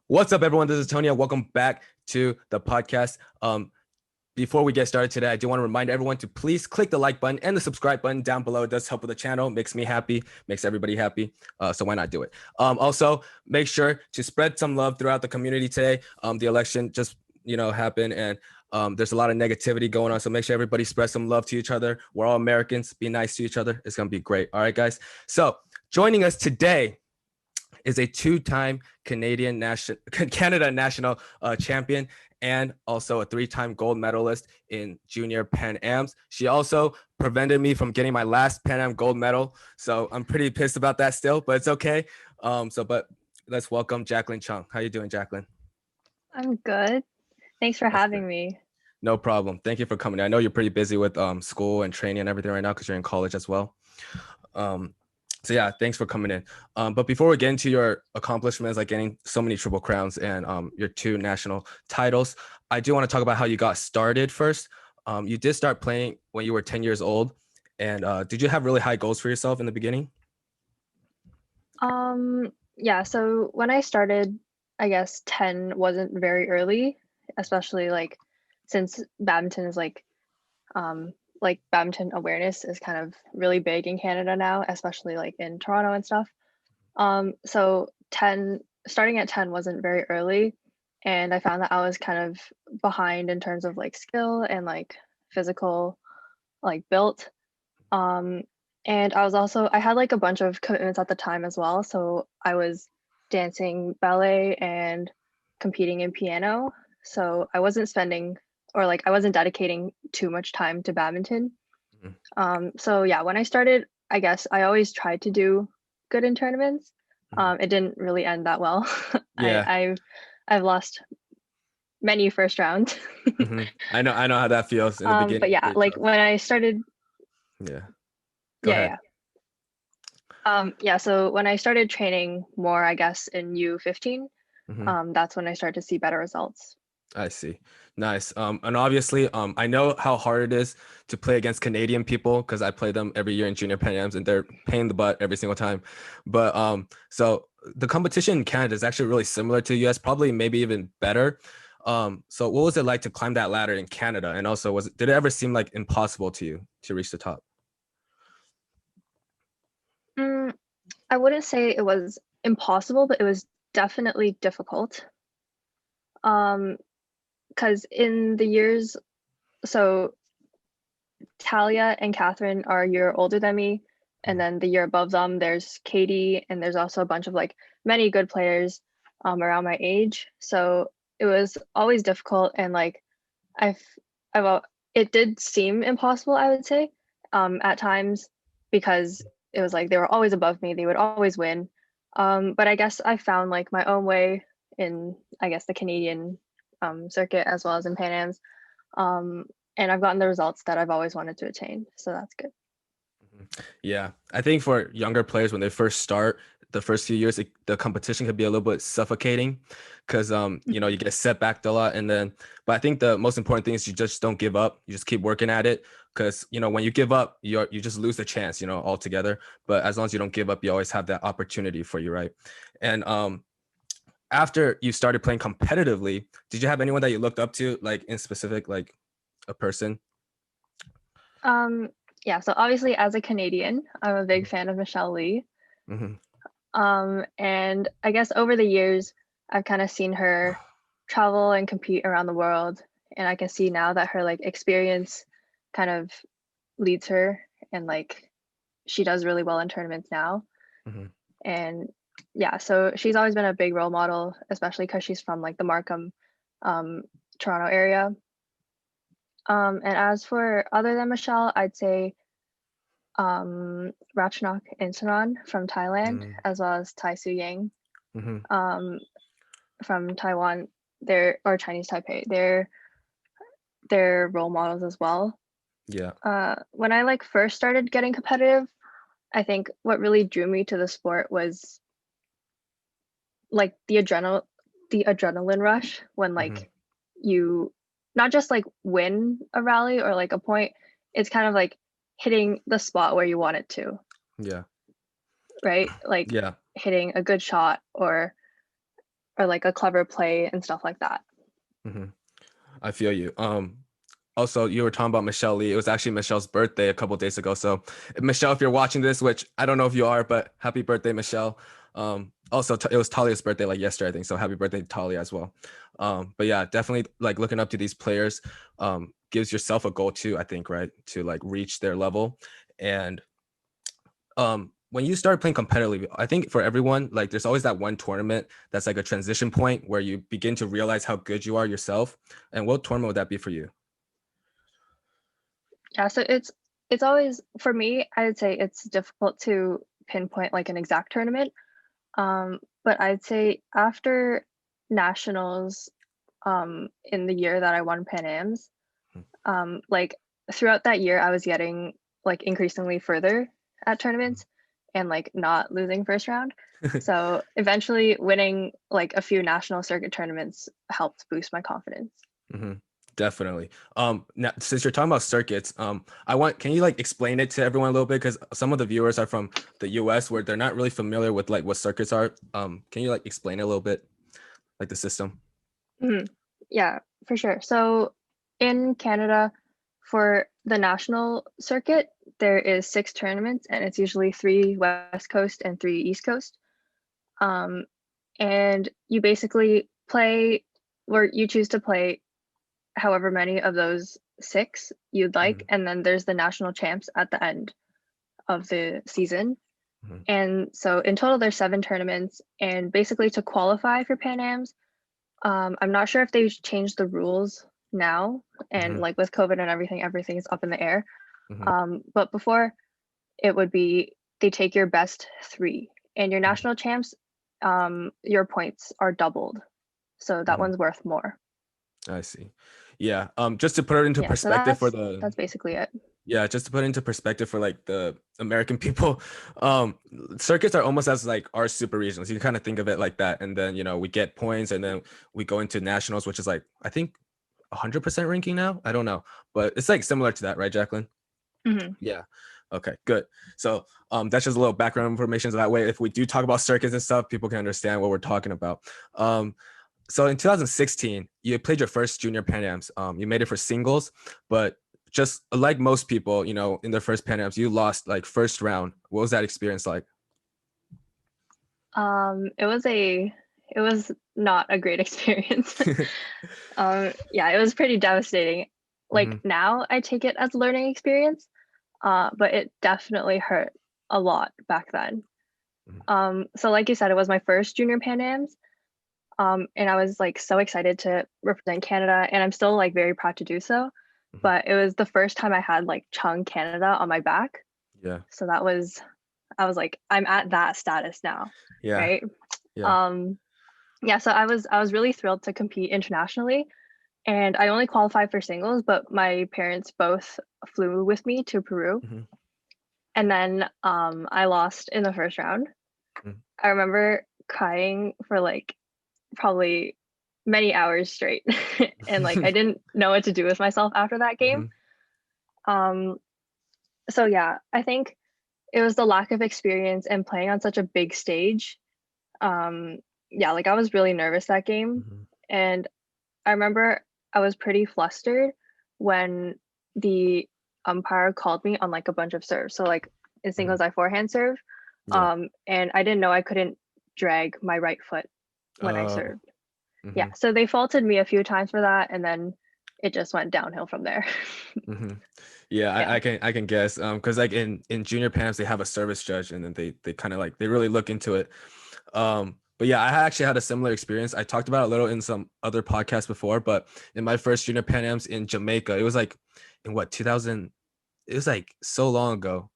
What's up, everyone? This is Tony, and welcome back to the podcast. Before we get started today, I do want to remind everyone to please click the like button and the subscribe button down below. It does help with the channel, makes me happy, makes everybody happy. So why not do it? Also, make sure to spread some love throughout the community today. The election just happened, and there's a lot of negativity going on. So make sure everybody spread some love to each other. We're all Americans. Be nice to each other. It's gonna be great. All right, guys. So joining us today is a two-time Canada national champion and also a three-time gold medalist in Junior Pan Ams. She also prevented me from getting my last Pan Am gold medal, so I'm pretty pissed about that still, but it's okay. But let's welcome Jacqueline Cheung. How you doing, Jacqueline? I'm good. Thanks for having me. No problem. Thank you for coming. I know you're pretty busy with school and training and everything right now because you're in college as well. So yeah, thanks for coming in. But before we get into your accomplishments, like getting so many triple crowns and your two national titles, I do want to talk about how you got started first. You did start playing when you were 10 years old. And did you have really high goals for yourself in the beginning? Yeah, so when I started, I guess 10 wasn't very early, especially like since badminton is like badminton awareness is kind of really big in Canada now, especially like in Toronto and stuff. So starting at 10 wasn't very early, and I found that I was kind of behind in terms of like skill and like physical like built. Um, and I had like a bunch of commitments at the time as well. So I was dancing ballet and competing in piano. So I wasn't I wasn't dedicating too much time to badminton. So yeah, when I started, I guess I always tried to do good in tournaments. It didn't really end that well. Yeah. I've lost many first rounds. I know how that feels in the beginning. But yeah, like when I started, yeah. Go ahead. So when I started training more, I guess in U15, that's when I started to see better results. I see. Nice. And obviously, I know how hard it is to play against Canadian people because I play them every year in Junior Pan Ams and they're pain in the butt every single time. But so the competition in Canada is actually really similar to the US, probably maybe even better. So what was it like to climb that ladder in Canada? And also, did it ever seem like impossible to you to reach the top? I wouldn't say it was impossible, but it was definitely difficult. Because in the years, so Talia and Catherine are a year older than me, and then the year above them, there's Katie, and there's also a bunch of like many good players around my age. So it was always difficult, and like I've, it did seem impossible, I would say, at times, because it was like they were always above me, they would always win. But I guess I found like my own way in, I guess, the Canadian circuit as well as in Pan Ams. And I've gotten the results that I've always wanted to attain. So that's good. Yeah, I think for younger players, when they first start, the first few years, the competition could be a little bit suffocating because, you get set back a lot. But I think the most important thing is you just don't give up. You just keep working at it because, when you give up, you just lose the chance, altogether. But as long as you don't give up, you always have that opportunity for you, right? And after you started playing competitively, did you have anyone that you looked up to, like in specific, like a person? Yeah, so obviously as a Canadian, I'm a big fan of Michelle Lee. And I guess over the years, I've kind of seen her travel and compete around the world. And I can see now that her like experience kind of leads her, and like she does really well in tournaments now. And yeah, so she's always been a big role model, especially because she's from like the Markham, Toronto area. And as for other than Michelle, I'd say Ratchanok Insaron from Thailand, as well as Tai Su Yang from Taiwan. Or Chinese Taipei. They're role models as well. Yeah. When I like first started getting competitive, I think what really drew me to the sport was like the adrenaline rush when like you not just like win a rally or like a point, it's kind of like hitting the spot where you want it to. Yeah. Right? Like Yeah. hitting a good shot or or like a clever play and stuff like that. Hmm. I feel you. Also, you were talking about Michelle Lee. It was actually Michelle's birthday a couple of days ago. So, Michelle, if you're watching this, which I don't know if you are, but happy birthday, Michelle. Also, it was Talia's birthday like yesterday, I think. So, happy birthday to Talia as well. But yeah, definitely like looking up to these players gives yourself a goal too, I think, right? To like reach their level. And when you start playing competitively, I think for everyone, like there's always that one tournament that's like a transition point where you begin to realize how good you are yourself. And what tournament would that be for you? Yeah, so it's always, for me, I would say it's difficult to pinpoint like an exact tournament. But I'd say after nationals, in the year that I won Pan Ams, like throughout that year, I was getting like increasingly further at tournaments and like not losing first round. So eventually winning like a few national circuit tournaments helped boost my confidence. Hmm. Definitely. Now since you're talking about circuits, can you like explain it to everyone a little bit? Because some of the viewers are from the US where they're not really familiar with like what circuits are. Can you like explain it a little bit, like the system? Mhm. Yeah, for sure. So in Canada, for the national circuit, there is 6 tournaments, and it's usually 3 West Coast and 3 East Coast. Um, and you basically play, or you choose to play however many of those 6 you'd like, Mhm, and then there's the national champs at the end of the season. mhm, And so in total, there's 7 tournaments, and basically to qualify for Pan Ams, I'm not sure if they've changed the rules now, and mhm, like with COVID and everything, everything is up in the air. mhm, But before, it would be they take your best 3, and your mhm, national champs, your points are doubled, so that mhm. one's worth more. I see. Yeah. Just to put it into Yeah, so perspective for the that's basically it. Yeah, just to put it into perspective for like the American people, um, circuits are almost as like our super regionals. You can kind of think of it like that. And then, we get points and then we go into nationals, which is like, I think 100% ranking now. I don't know, but it's like similar to that, right, Jacqueline? Hmm. Yeah. Okay, good. So that's just a little background information. So that way, if we do talk about circuits and stuff, people can understand what we're talking about. So in 2016, you played your first Junior Pan Ams. You made it for singles, but just like most people, in their first Pan Ams, you lost like first round. What was that experience like? It was not a great experience. Yeah, it was pretty devastating. Like Hmm. now I take it as a learning experience, but it definitely hurt a lot back then. So like you said, it was my first Junior Pan Ams, and I was like so excited to represent Canada, and I'm still like very proud to do so. Hmm. But it was the first time I had like Chung Canada on my back, Yeah. so I was like, I'm at that status now, Yeah. right? Yeah. Um, yeah, so I was really thrilled to compete internationally, and I only qualified for singles, but my parents both flew with me to Peru, Hmm. and then I lost in the first round. I remember crying for like probably many hours straight, and like I didn't know what to do with myself after that game. Hmm. Um, so yeah, I think it was the lack of experience and playing on such a big stage. Um, yeah, like I was really nervous that game, Hmm. and I remember I was pretty flustered when the umpire called me on like a bunch of serves. So like in Hmm. singles, I forehand serve, Yeah. and I didn't know I couldn't drag my right foot when I Uh, served. Yeah, hmm. so they faulted me a few times for that, and then it just went downhill from there. Hmm. Yeah, Yeah. I can guess. Because like in junior pams they have a service judge, and then they kind of like they really look into it. But yeah, I actually had a similar experience. I talked about it a little in some other podcasts before, but in my first junior Pan Ams in Jamaica, it was like in what 2000. It was like so long ago,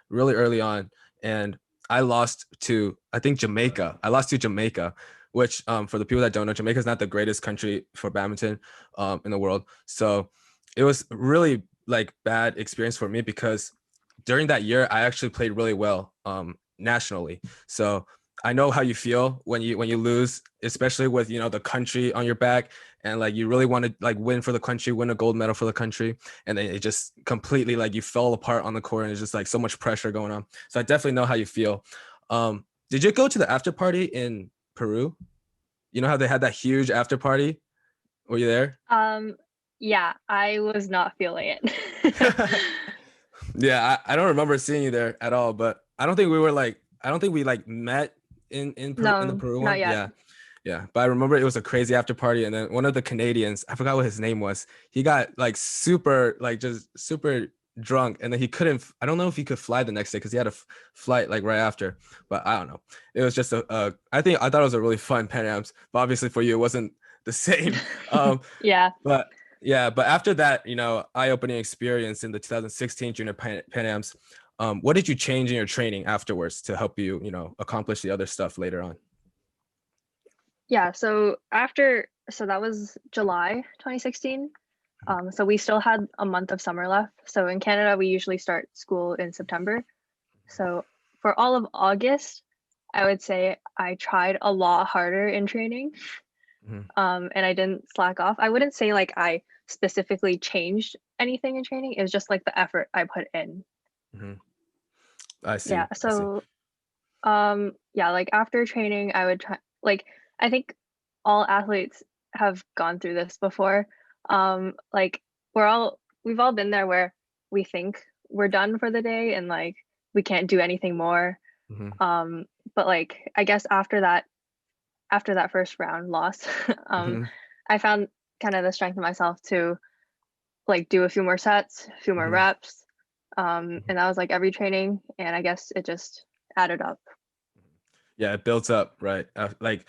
really early on, and I lost to I think Jamaica. I lost to Jamaica, which for the people that don't know, Jamaica is not the greatest country for badminton in the world. So it was really like bad experience for me because during that year I actually played really well nationally. So I know how you feel when you lose, especially with the country on your back, and like you really want to like win for the country, win a gold medal for the country, and then it just completely like you fell apart on the court, and it's just like so much pressure going on. So I definitely know how you feel. Did you go to the after party in Peru? You know how they had that huge after party? Were you there? Yeah, I was not feeling it. Yeah, I don't remember seeing you there at all, but I don't think we were like, I don't think we like met in the No, Peru not one. yet. Yeah, yeah. But I remember it was a crazy after party, and then one of the Canadians, I forgot what his name was, he got like super, like just super drunk, and then he couldn't. I don't know if he could fly the next day because he had a flight like right after. But I don't know. It was just I thought it was a really fun Pan Ams, but obviously for you it wasn't the same. Yeah. But yeah, but after that, eye-opening experience in the 2016 Junior Pan Ams, what did you change in your training afterwards to help you, accomplish the other stuff later on? Yeah, so that was July 2016. So we still had a month of summer left. So in Canada, we usually start school in September. So for all of August, I would say I tried a lot harder in training. Mhm, And I didn't slack off. I wouldn't say like I specifically changed anything in training. It was just like the effort I put in. mhm. I Yeah. see. I see. So yeah, like after training, I would try like I think all athletes have gone through this before. Like we've all been there where we think we're done for the day and like we can't do anything more. Mhm, Um, but like I guess after that first round loss, mhm, I found kind of the strength in myself to like do a few more sets, a few more mhm, reps. mhm. And that was like every training, and I guess it just added up. Yeah, it builds up, right? Like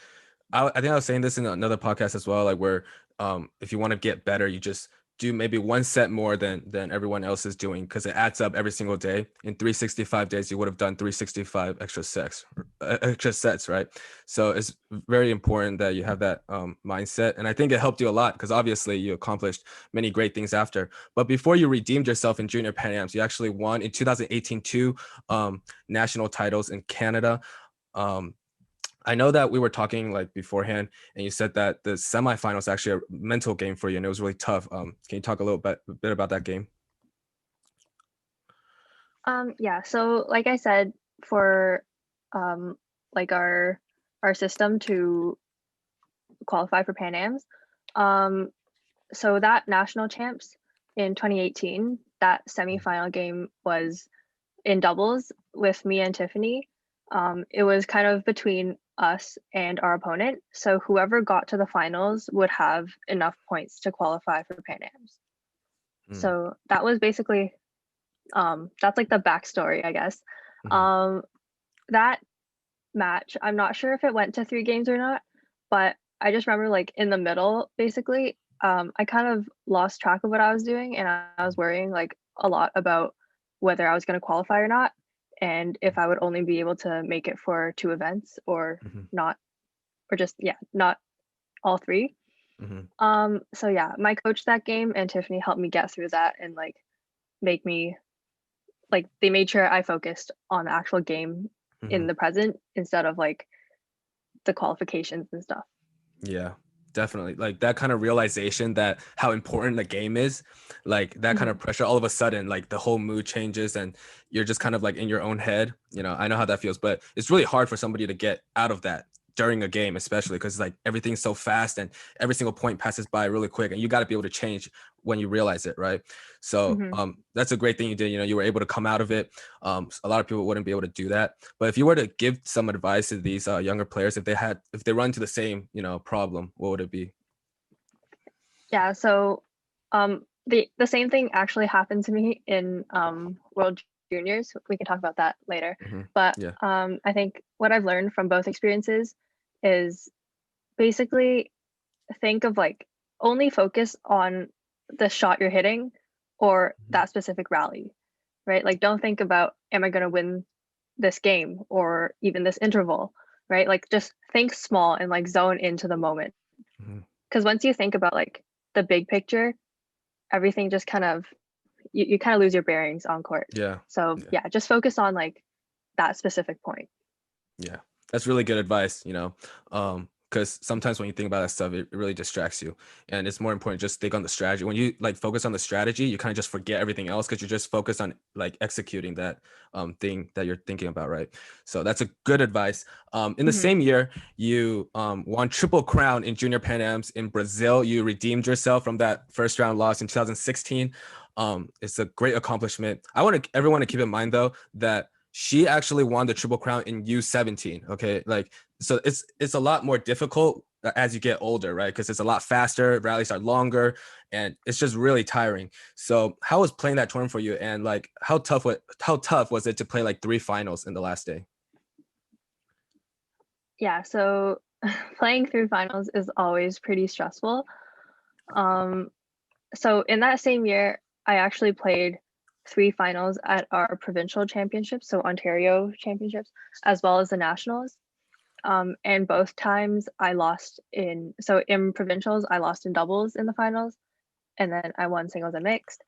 I think I was saying this in another podcast as well, like where if you want to get better, you just do maybe one set more than everyone else is doing because it adds up every single day. In 365 days, you would have done 365 extra sets, right? So it's very important that you have that mindset, and I think it helped you a lot because obviously you accomplished many great things after. But before you redeemed yourself in Junior Pan Ams, you actually won in 2018 two national titles in Canada. Um, I know that we were talking like beforehand, and you said that the semifinals actually a mental game for you, and it was really tough. Can you talk a bit about that game? Yeah, so like I said, for um like our system to qualify for Pan Ams, um, so that national champs in 2018, that semifinal game was in doubles with me and Tiffany. It was kind of between us and our opponent. So whoever got to the finals would have enough points to qualify for Pan Ams. Mm, So that was basically that's like the backstory, I guess. mhm, Um, that match, I'm not sure if it went to 3 games or not, but I just remember like in the middle, basically, I kind of lost track of what I was doing and I was worrying like a lot about whether I was going to qualify or not, and if I would only be able to make it for 2 events or mhm, not, or just, yeah, not all three. mhm, So yeah, my coach that game and Tiffany helped me get through that and like make me like they made sure I focused on the actual game in mhm. the present instead of like the qualifications and stuff. Yeah, definitely. Like that kind of realization that how important the game is, like that kind Mhm. of pressure, all of a sudden, like the whole mood changes and you're just kind of like in your own head. I know how that feels, but it's really hard for somebody to get out of that during a game, especially because like everything's so fast and every single point passes by really quick and you got to be able to change when you realize it, right? So Mhm. that's a great thing you did. You were able to come out of it. A lot of people wouldn't be able to do that. But if you were to give some advice to these younger players, if they run into the same problem, what would it be? Yeah, so the same thing actually happened to me in World Juniors. We can talk about that later. Hmm. But Yeah. I think what I've learned from both experiences is basically think of like only focus on the shot you're hitting or Mhm. that specific rally, right? Like don't think about am I going to win this game or even this interval, right? Like just think small and like zone into the moment. Mhm. Because once you think about like the big picture, everything just kind of you kind of lose your bearings on court. Yeah. So Yeah. yeah, just focus on like that specific point. Yeah, that's really good advice, because sometimes when you think about that stuff, it really distracts you, and it's more important just think on the strategy. When you like focus on the strategy, you kind of just forget everything else because you're just focused on like executing that thing that you're thinking about, right? So that's a good advice. In the same year, you won Triple Crown in Junior Pan Ams in Brazil. You redeemed yourself from that first round loss in 2016. It's a great accomplishment. I want everyone to keep in mind though that she actually won the Triple Crown in U17. Okay, like so it's a lot more difficult as you get older, right? Because it's a lot faster, rallies are longer, and it's just really tiring. So how was playing that tournament for you, and like how tough was it to play like 3 finals in the last day? Yeah, so playing through finals is always pretty stressful. So in that same year, I actually played 3 finals at our provincial championships, so Ontario championships, as well as the nationals. And both times I lost in provincials, I lost in doubles in the finals, and then I won singles and mixed.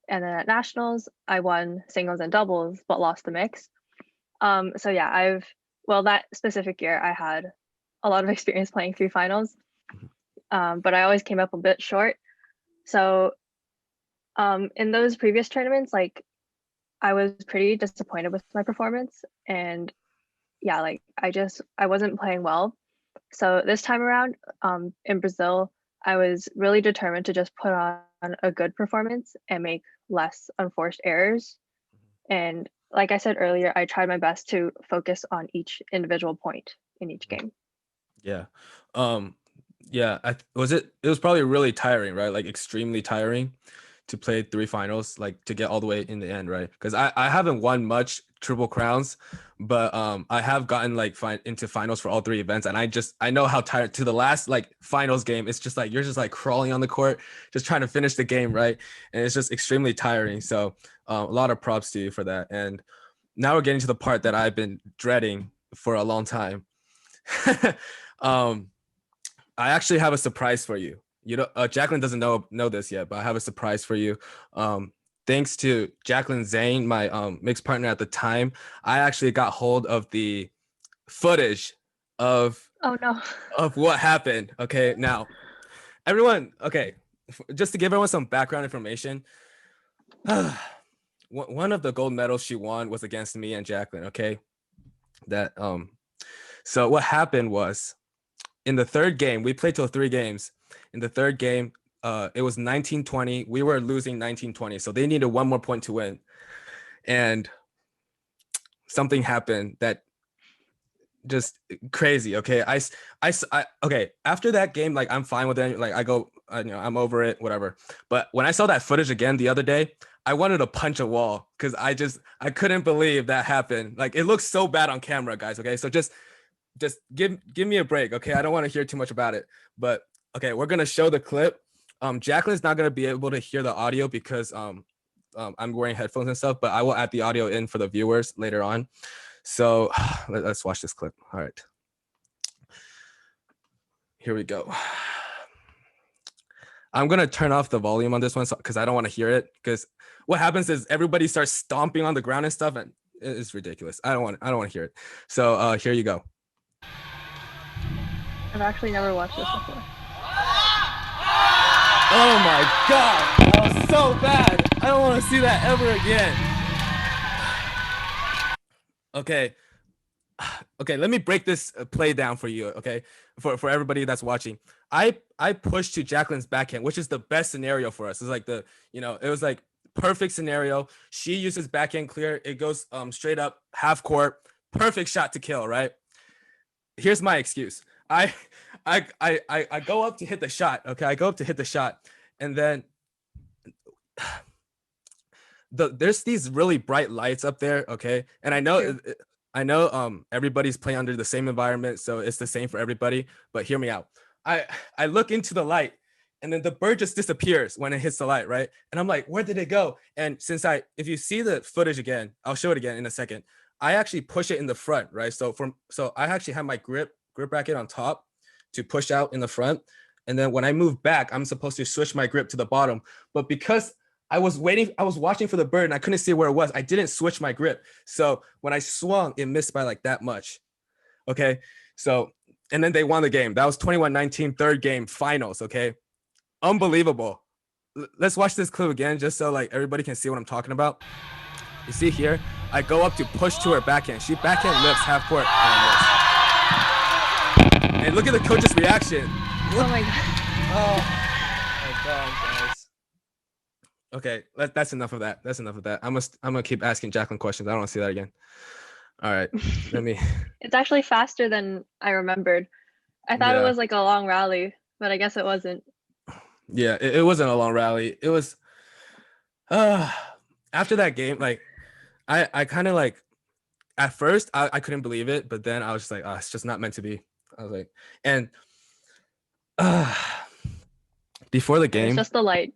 And then at nationals, I won singles and doubles, but lost the mix. So yeah, that specific year, I had a lot of experience playing through finals, but I always came up a bit short. So in those previous tournaments, like I was pretty disappointed with my performance, and yeah, like I wasn't playing well. So this time around, in Brazil, I was really determined to just put on a good performance and make less unforced errors. And like I said earlier, I tried my best to focus on each individual point in each game. Yeah. Yeah, it was probably really tiring, right? Like extremely tiring to play 3 finals, like to get all the way in the end, right? Because I haven't won much Triple Crowns, but I have gotten like into finals for all 3 events, and I know how tired to the last like finals game. It's just like you're just like crawling on the court, just trying to finish the game, right? And it's just extremely tiring. So a lot of props to you for that. And now we're getting to the part that I've been dreading for a long time. I actually have a surprise for you. You know, Jacqueline doesn't know this yet, but I have a surprise for you. Thanks to Jacqueline Zane, my mixed partner at the time, I actually got hold of the footage of Oh no. of what happened. Okay, now everyone. Okay, just to give everyone some background information, one of the gold medals she won was against me and Jacqueline. Okay, that so what happened was in the third game, we played till 3 games. In the third game, it was 19-20. We were losing 19-20, so they needed 1 more point to win. And something happened that just crazy. Okay, okay. After that game, like I'm fine with it. Like I'm over it, whatever. But when I saw that footage again the other day, I wanted to punch a wall because I couldn't believe that happened. Like it looks so bad on camera, guys. Okay, so just give me a break, okay? I don't want to hear too much about it, but okay, we're gonna show the clip. Jacqueline's not gonna be able to hear the audio because I'm wearing headphones and stuff, but I will add the audio in for the viewers later on. So let's watch this clip. All right, here we go. I'm gonna turn off the volume on this one because I don't want to hear it. Because what happens is everybody starts stomping on the ground and stuff, and it's ridiculous. I don't want to hear it. So here you go. I've actually never watched this before. Oh my God, that was so bad. I don't want to see that ever again. Okay, let me break this play down for you, okay? For everybody that's watching. I pushed to Jacqueline's backhand, which is the best scenario for us. It's like it was like perfect scenario. She uses backhand clear. It goes straight up half court. Perfect shot to kill, right? Here's my excuse. I go up to hit the shot. Okay, I go up to hit the shot, and then there's these really bright lights up there. Okay, and I know everybody's playing under the same environment, so it's the same for everybody. But hear me out. I look into the light, and then the bird just disappears when it hits the light, right? And I'm like, where did it go? And if you see the footage again, I'll show it again in a second. I actually push it in the front, right? So I actually have my grip bracket on top to push out in the front. And then when I move back, I'm supposed to switch my grip to the bottom. But because I was watching for the bird and I couldn't see where it was, I didn't switch my grip. So when I swung, it missed by like that much. Okay. So and then they won the game. That was 21-19, third game, finals. Okay, unbelievable. Let's watch this clip again, just so like everybody can see what I'm talking about. You see here, I go up to push to her backhand. She backhand lifts half court and miss. And look at the coach's reaction. Oh my god. Oh my god, guys. Okay, that's enough of that. That's enough of that. I'm gonna keep asking Jacqueline questions. I don't want to see that again. All right, let me. It's actually faster than I remembered. I thought it was like a long rally, but I guess it wasn't. Yeah, it wasn't a long rally. It was after that game, like I kind of like at first I couldn't believe it, but then I was just like, oh, it's just not meant to be. I was like, and before the game, it's just the light.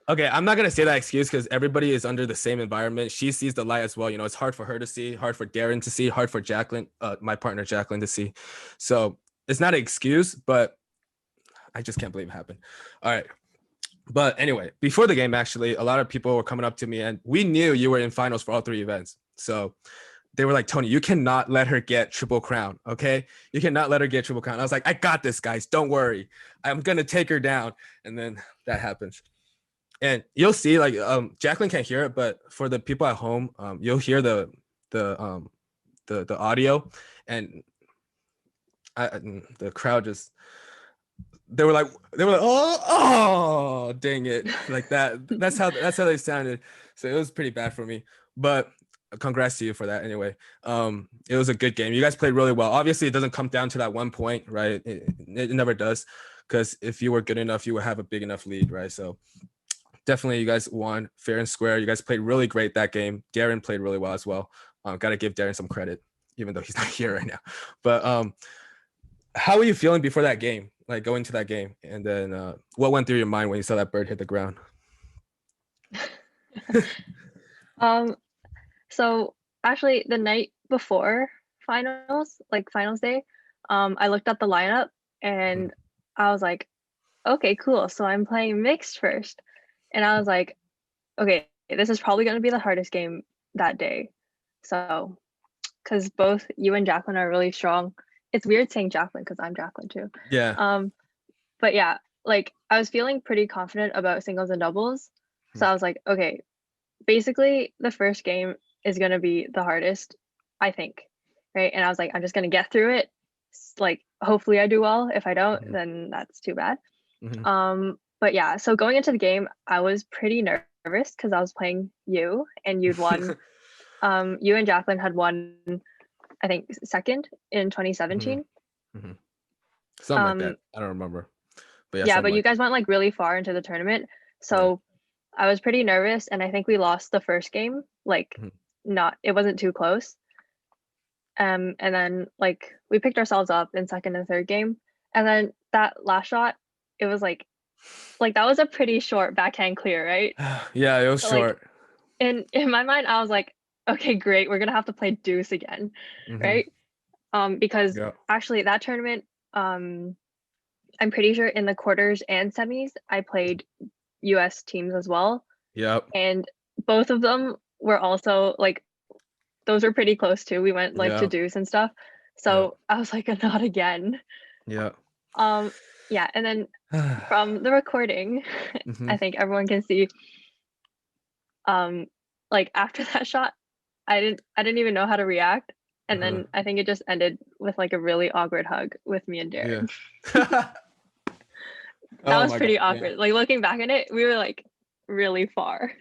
Okay, I'm not gonna say that excuse because everybody is under the same environment. She sees the light as well. You know, it's hard for her to see, hard for Darren to see, hard for Jacqueline, my partner Jacqueline, to see. So it's not an excuse, but I just can't believe it happened. All right. But anyway, before the game, actually, a lot of people were coming up to me and we knew you were in finals for all three events. So they were like, Tony, you cannot let her get triple crown. Okay. You cannot let her get triple crown. I was like, I got this, guys. Don't worry. I'm going to take her down. And then that happens. And you'll see, like, Jacqueline can't hear it, but for the people at home, you'll hear the audio, and the crowd just, they were like, oh, dang it, like that. That's how they sounded. So it was pretty bad for me, but congrats to you for that. Anyway, it was a good game. You guys played really well. Obviously, it doesn't come down to that 1 point, right? It never does, because if you were good enough, you would have a big enough lead, right? So definitely, you guys won fair and square. You guys played really great that game. Darren played really well as well. Got to give Darren some credit, even though he's not here right now. But how were you feeling before that game, like going to that game? And then what went through your mind when you saw that bird hit the ground? So actually, the night before finals, like finals day, I looked at the lineup and I was like, okay, cool. So I'm playing mixed first. And I was like, okay, this is probably going to be the hardest game that day. So, because both you and Jacqueline are really strong. It's weird saying Jacqueline because I'm Jacqueline too. Yeah. But yeah, like I was feeling pretty confident about singles and doubles. So I was like, okay, basically the first game is going to be the hardest, I think. Right. And I was like, I'm just going to get through it. Like, hopefully I do well. If I don't, then that's too bad. But yeah, so going into the game, I was pretty nervous because I was playing you and you'd won. You and Jacqueline had won, I think, second in 2017. Something like that. I don't remember. But yeah, but you guys went like really far into the tournament. So I was pretty nervous, and I think we lost the first game. Like, it wasn't too close. And then like we picked ourselves up in second and third game. And then that last shot, it was like that was a pretty short backhand clear, right? Yeah, it was short. In my mind, I was like, okay, great, we're gonna have to play deuce again, right? Because actually that tournament, I'm pretty sure in the quarters and semis, I played US teams as well. Yep. And both of them were also like, those were pretty close too. We went like to deuce and stuff. So I was like, not again. Yeah. Yeah, and then from the recording, I think everyone can see. Like after that shot, I didn't even know how to react, and then I think it just ended with like a really awkward hug with me and Darren. That was pretty awkward. Like looking back on it, we were like really far.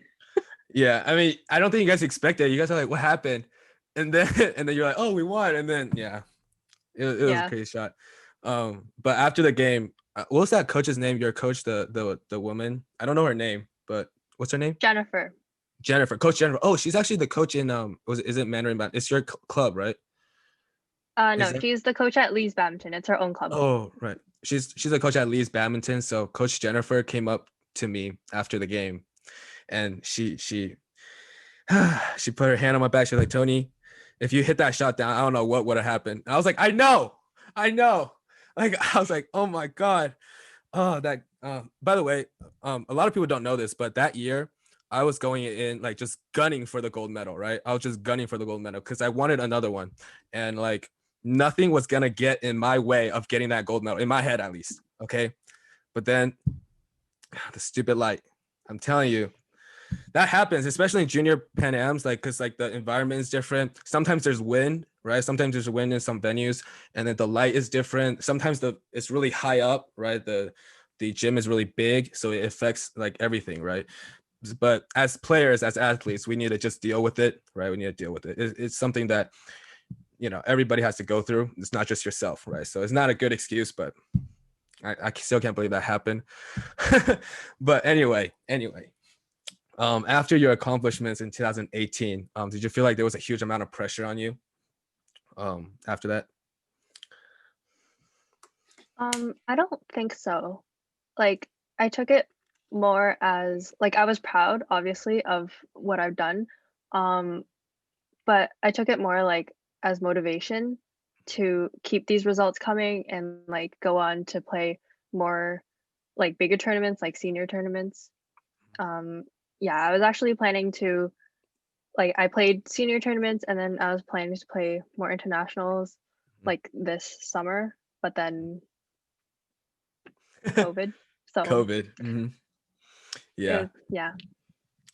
Yeah, I mean, I don't think you guys expected it. You guys are like, what happened? And then you're like, oh, we won. And then it was a crazy shot. But after the game, what was that coach's name? Your coach, the woman. I don't know her name, but what's her name? Jennifer. Coach Jennifer. Oh, she's actually the coach in is it Mandarin Badminton? It's your club, right? No, she's the coach at Lee's Badminton. It's her own club. Oh, right. She's the coach at Lee's Badminton. So Coach Jennifer came up to me after the game, and she put her hand on my back. She's like, Tony, if you hit that shot down, I don't know what would have happened. And I was like, I know. Like, I was like, oh my God. Oh, that, by the way, a lot of people don't know this, but that year I was going in like just gunning for the gold medal, right? I was just gunning for the gold medal because I wanted another one. And like, nothing was gonna get in my way of getting that gold medal, in my head at least. Okay. But then the stupid light, I'm telling you, that happens, especially in Junior Pan Ams, like, because like the environment is different. Sometimes there's wind, right? Sometimes there's wind in some venues, and then the light is different. Sometimes it's really high up, right? The gym is really big, so it affects like everything, right? But as players, as athletes, we need to just deal with it, right? We need to deal with it. It's something that, you know, everybody has to go through. It's not just yourself, right? So it's not a good excuse, but I still can't believe that happened. But anyway, after your accomplishments in 2018, did you feel like there was a huge amount of pressure on you after that? I don't think so. Like, I took it more as like I was proud, obviously, of what I've done. Um, but I took it more like as motivation to keep these results coming and like go on to play more like bigger tournaments, like senior tournaments. Um, yeah, I was actually planning to like I played senior tournaments and then I was planning to play more internationals like this summer, but then COVID. So COVID. Yeah. it yeah.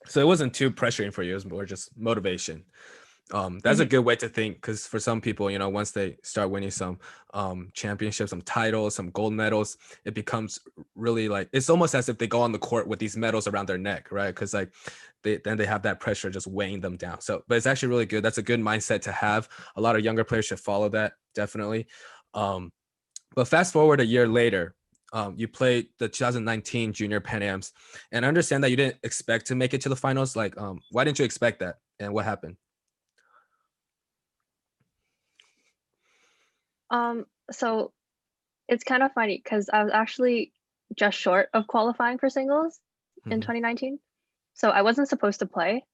So it wasn't too pressuring for you. It was more just motivation. That's a Mhm. good way to think, because for some people, you know, once they start winning some championships, some titles, some gold medals, it becomes really like, it's almost as if they go on the court with these medals around their neck, right? Because like they have that pressure just weighing them down. So, but it's actually really good. That's a good mindset to have. A lot of younger players should follow that, definitely. But fast forward a year later, you played the 2019 Junior Pan Ams, and I understand that you didn't expect to make it to the finals. Like, why didn't you expect that, and what happened? So it's kind of funny because I was actually just short of qualifying for singles in Mhm, 2019. So I wasn't supposed to play.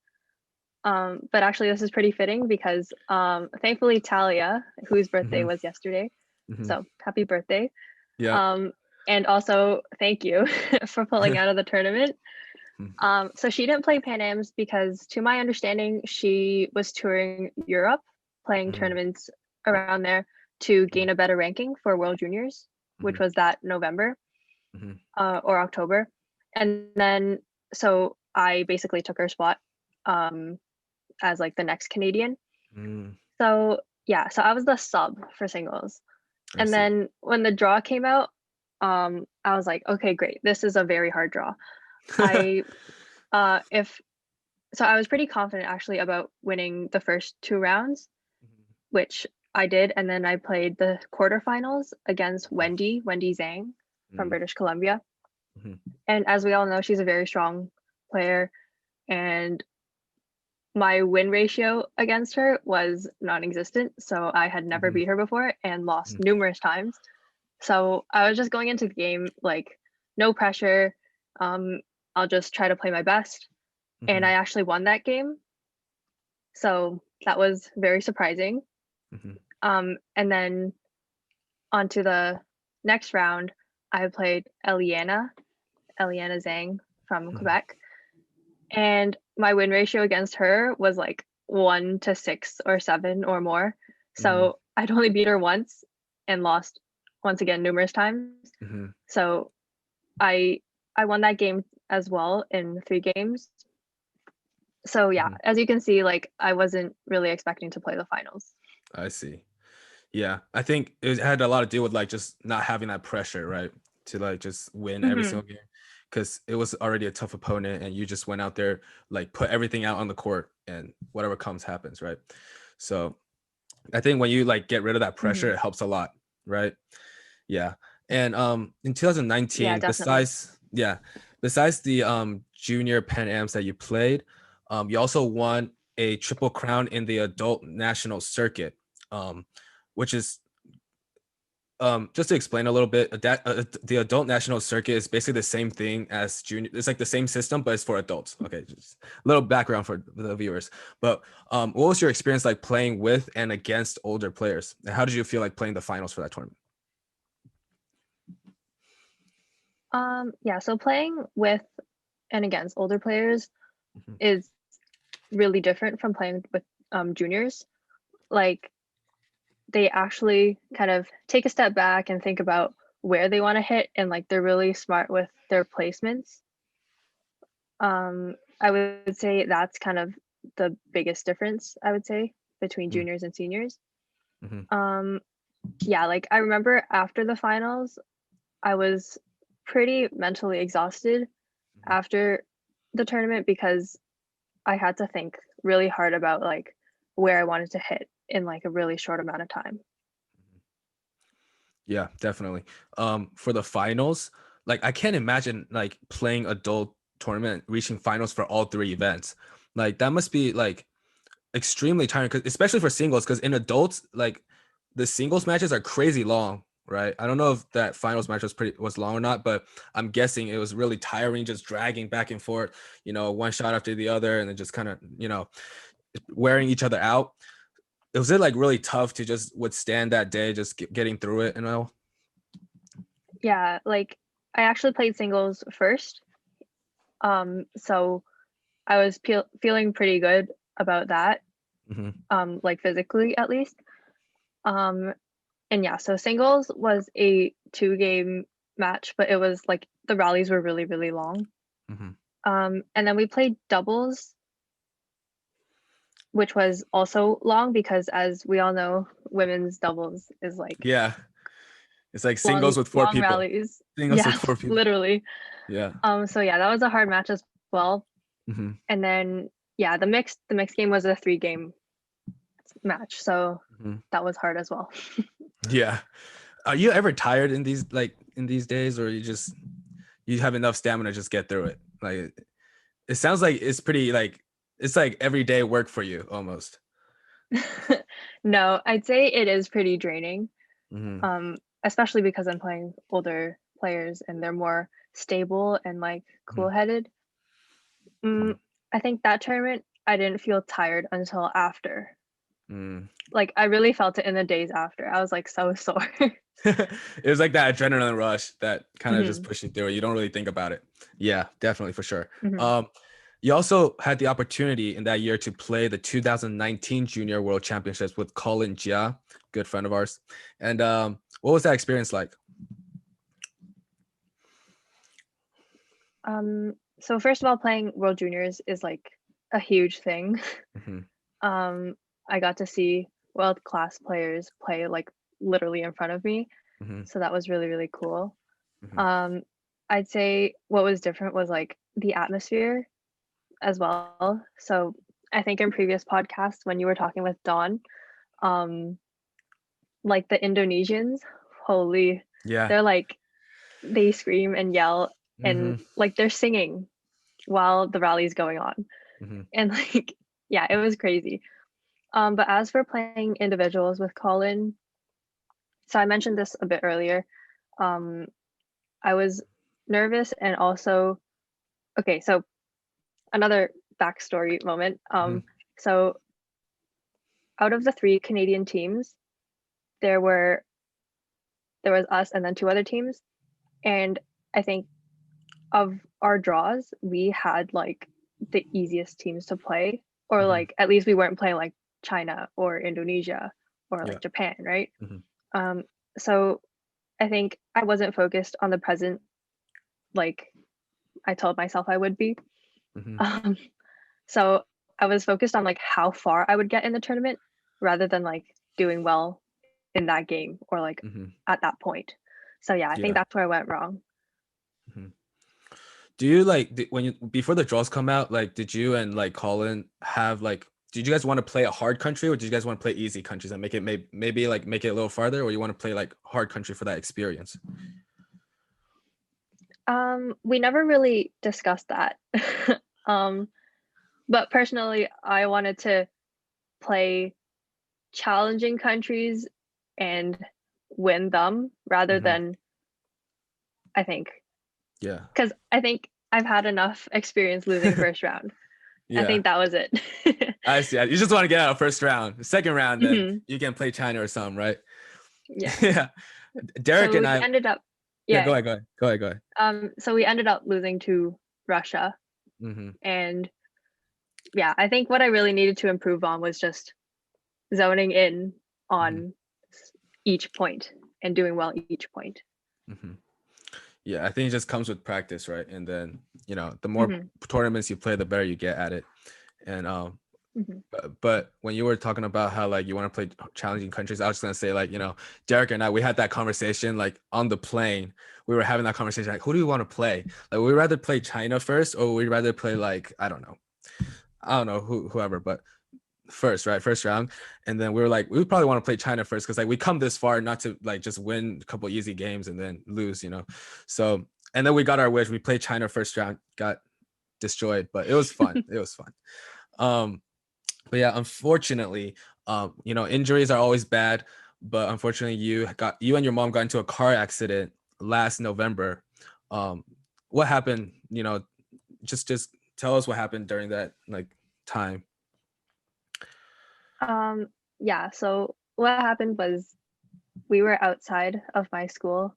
But actually this is pretty fitting because thankfully Talia, whose birthday mhm, was yesterday, mhm. so happy birthday. Yeah. Um, and also thank you for pulling out of the tournament. So she didn't play Pan Ams because to my understanding, she was touring Europe, playing Mhm, tournaments around there to gain a better ranking for World Juniors, which mhm, was that November mhm, or October. And then so I basically took her spot um, as like the next Canadian. mm. So yeah, so I was the sub for singles. I And see. then when the draw came out, I was like, okay, great. This is a very hard draw. I if so I was pretty confident actually about winning the first two rounds, which I did, and then I played the quarterfinals against Wendy Zhang from Mhm, British Columbia. mhm, And as we all know, she's a very strong player, and my win ratio against her was non-existent, so I had never mhm, beat her before and lost mhm, numerous times. So I was just going into the game like no pressure. Um, I'll just try to play my best, and I mhm, actually won that game. So that was very surprising. mhm, And then onto the next round, I played Eliana Zhang from mhm, Quebec, and my win ratio against her was like 1 to 6 or 7 or more. mhm, So I'd only beat her once and lost once again numerous times. mhm, So I I won that game as well in 3 games. So yeah, mhm. as you can see, like I wasn't really expecting to play the finals. I see. Yeah, I think it had a lot to do with like just not having that pressure, right? To like just win every Hmm. single game, because it was already a tough opponent, and you just went out there, like put everything out on the court, and whatever comes happens, right? So I think when you like get rid of that Hmm. pressure, it helps a lot, right? Yeah. And in Yeah, 2019, definitely. besides the junior Pan Ams that you played, you also won a triple crown in the adult national circuit, um, which is just to explain a little bit, the adult national circuit is basically the same thing as junior. It's like the same system, but it's for adults. Okay, just a little background for the viewers. But what was your experience like playing with and against older players? And how did you feel like playing the finals for that tournament? Yeah, so playing with and against older players Mhm, is really different from playing with juniors. Like they actually kind of take a step back and think about where they want to hit, and like they're really smart with their placements. I would say that's kind of the biggest difference, I would say, between Mm-hmm. juniors and seniors. Mm-hmm. Yeah, like I remember after the finals, I was pretty mentally exhausted after the tournament because I had to think really hard about like where I wanted to hit in like a really short amount of time. Yeah, definitely. For the finals, like I can't imagine like playing adult tournament, reaching finals for all three events. Like that must be like extremely tiring, cause especially for singles, because in adults, like the singles matches are crazy long, right? I don't know if that finals match was long or not, but I'm guessing it was really tiring, just dragging back and forth, one shot after the other, and then just kind of, wearing each other out. Was it like really tough to just withstand that day, just getting through it and all? Yeah, like I actually played singles first. So I was feeling pretty good about that, Mm-hmm. like physically at least. Um, and yeah, so singles was a 2 game match, but it was like the rallies were really, really long. Mm-hmm. And then we played doubles, which was also long because as we all know, women's doubles is like Yeah, it's like long, singles with four long people. rallies. Singles with Yeah, four people. literally. Yeah. So yeah, that was a hard match as well. Mm-hmm. And then yeah, the mixed game was a 3 game match, so Mm-hmm. that was hard as well. Yeah. Are you ever tired in these days, or you have enough stamina to just get through it? Like it sounds like it's pretty like it's like everyday work for you almost. No, I'd say it is pretty draining, Mm-hmm. um, especially because I'm playing older players and they're more stable and like cool-headed. Mm, I think that tournament I didn't feel tired until after. Mm-hmm. Like I really felt it in the days after. I was like so sore. It was like that adrenaline rush that kind of just Hmm. pushed you through it. You don't really think about it. Yeah, definitely for sure. Hmm. You also had the opportunity in that year to play the 2019 Junior World Championships with Colin Jia, good friend of ours. And what was that experience like? So first of all, playing World Juniors is like a huge thing. Mm-hmm. Um, I got to see world-class players play like literally in front of me. Mm-hmm. So that was really, really cool. Mm-hmm. Um, I'd say what was different was like the atmosphere as well. So I think in previous podcasts when you were talking with Dawn, um, like the Indonesians, holy, Yeah. they're like they scream and yell Mm-hmm. and like they're singing while the rally's going on. Mm-hmm. And like yeah, it was crazy. But as for playing individuals with Colin, so I mentioned this a bit earlier. Um, I was nervous and also okay, so another backstory moment. Mm-hmm. So out of the 3 Canadian teams, there were there was us and then 2 other teams. And I think of our draws, we had like the easiest teams to play, or Mm-hmm. like at least we weren't playing like China or Indonesia or Yeah. like Japan, right? Mm-hmm. Um, so I think I wasn't focused on the present like I told myself I would be. Mm-hmm. Um, so I was focused on like how far I would get in the tournament rather than like doing well in that game or like Mm-hmm. at that point. So yeah, I think Yeah. that's where I went wrong. Mm-hmm. Do you like when you before the draws come out, like did you and like Colin have like did you guys want to play a hard country, or did you guys want to play easy countries and make it maybe like make it a little farther, or you want to play like hard country for that experience? We never really discussed that. um, but personally, I wanted to play challenging countries and win them rather Mm-hmm. than I think Yeah. because I think I've had enough experience losing first round. I Yeah. think that was it. I see. You just want to get out of first round. The second round, then Hmm. you can play China or something, right? Yeah. Yeah. Derek So and we I. ended up, Yeah. yeah. Go ahead. So we ended up losing to Russia, Mm-hmm. and yeah, I think what I really needed to improve on was just zoning in Mm-hmm. on each point and doing well each point. Hmm. Yeah, I think it just comes with practice, right? And then, the more Hmm. tournaments you play, the better you get at it. And Hmm. but when you were talking about how like you want to play challenging countries, I was just gonna say like, Derek and I, we had that conversation like on the plane. We were having that conversation like, who do we want to play? Like, would we rather play China first, or would we rather play like I don't know whoever, but first, right? First round. And then we were like, we would probably want to play China first because like we come this far not to like just win a couple easy games and then lose, So and then we got our wish. We played China first round, got destroyed, but it was fun. It was fun. But yeah, unfortunately, injuries are always bad. But unfortunately, you and your mom got into a car accident last November. What happened? Just tell us what happened during that like time. Yeah, so what happened was we were outside of my school.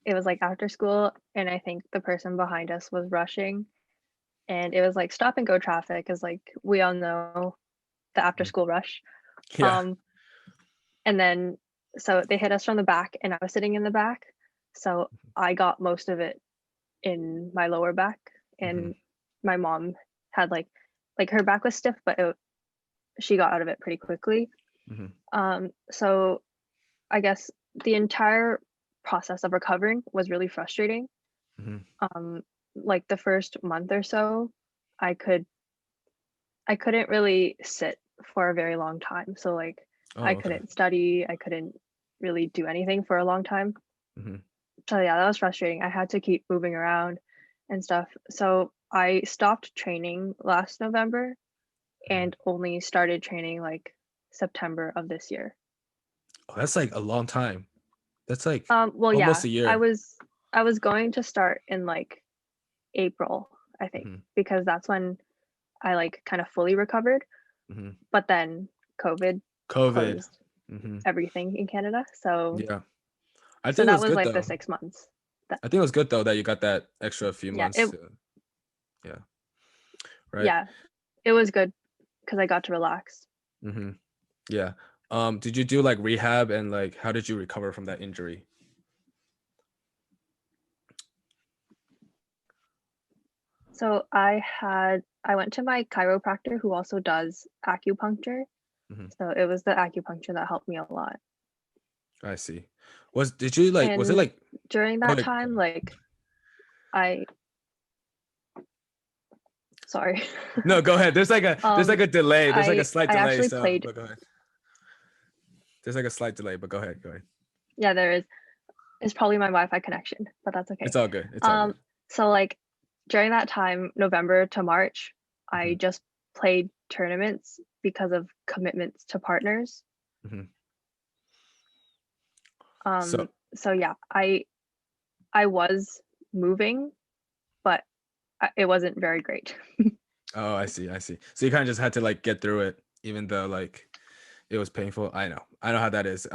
It was like after school, and I think the person behind us was rushing, and it was like stop and go traffic, is like we all know the after school rush. Yeah. Um, and then so they hit us from the back, and I was sitting in the back, so I got most of it in my lower back, Hmm. and my mom had like her back was stiff, but she got out of it pretty quickly. Hmm. So I guess the entire process of recovering was really frustrating. Hmm. Um, like the first month or so, I could I couldn't really sit for a very long time. So like I Oh, okay. couldn't study, I couldn't really do anything for a long time. Hmm. So yeah, that was frustrating. I had to keep moving around and stuff. So I stopped training last November Hmm. and only started training like September of this year. Oh, that's like a long time. That's like Well, almost yeah, a I year. was I was going to start in like April, I think, Hmm. because that's when I like kind of fully recovered. Hmm. But then COVID COVID. closed Hmm. everything in Canada. So Yeah. I so think it that was was good like the though. 6 months. That I think it was good though that you got that extra few yeah, months. Yeah. Right. yeah, it was good because I got to relax. Hmm. Yeah. Did you do like rehab and like how did you recover from that injury? So I went to my chiropractor who also does acupuncture. Hmm. So it was the acupuncture that helped me a lot. I see. Did you like was it And like during oh that like, time, like I sorry. no, go ahead. There's like a delay. There's like a slight I delay. actually So played, but go ahead. There's like a slight delay, but go ahead. Go ahead. yeah, there is. It's probably my Wi-Fi connection, but that's okay. It's all good. It's all Um, good. so like during that time, November to March, I Hmm. just played tournaments because of commitments to partners. Hmm. So, So yeah, I was moving, but it wasn't very great. oh, I see. I see. So you kind of just had to like get through it, even though like it was painful. I know how that is.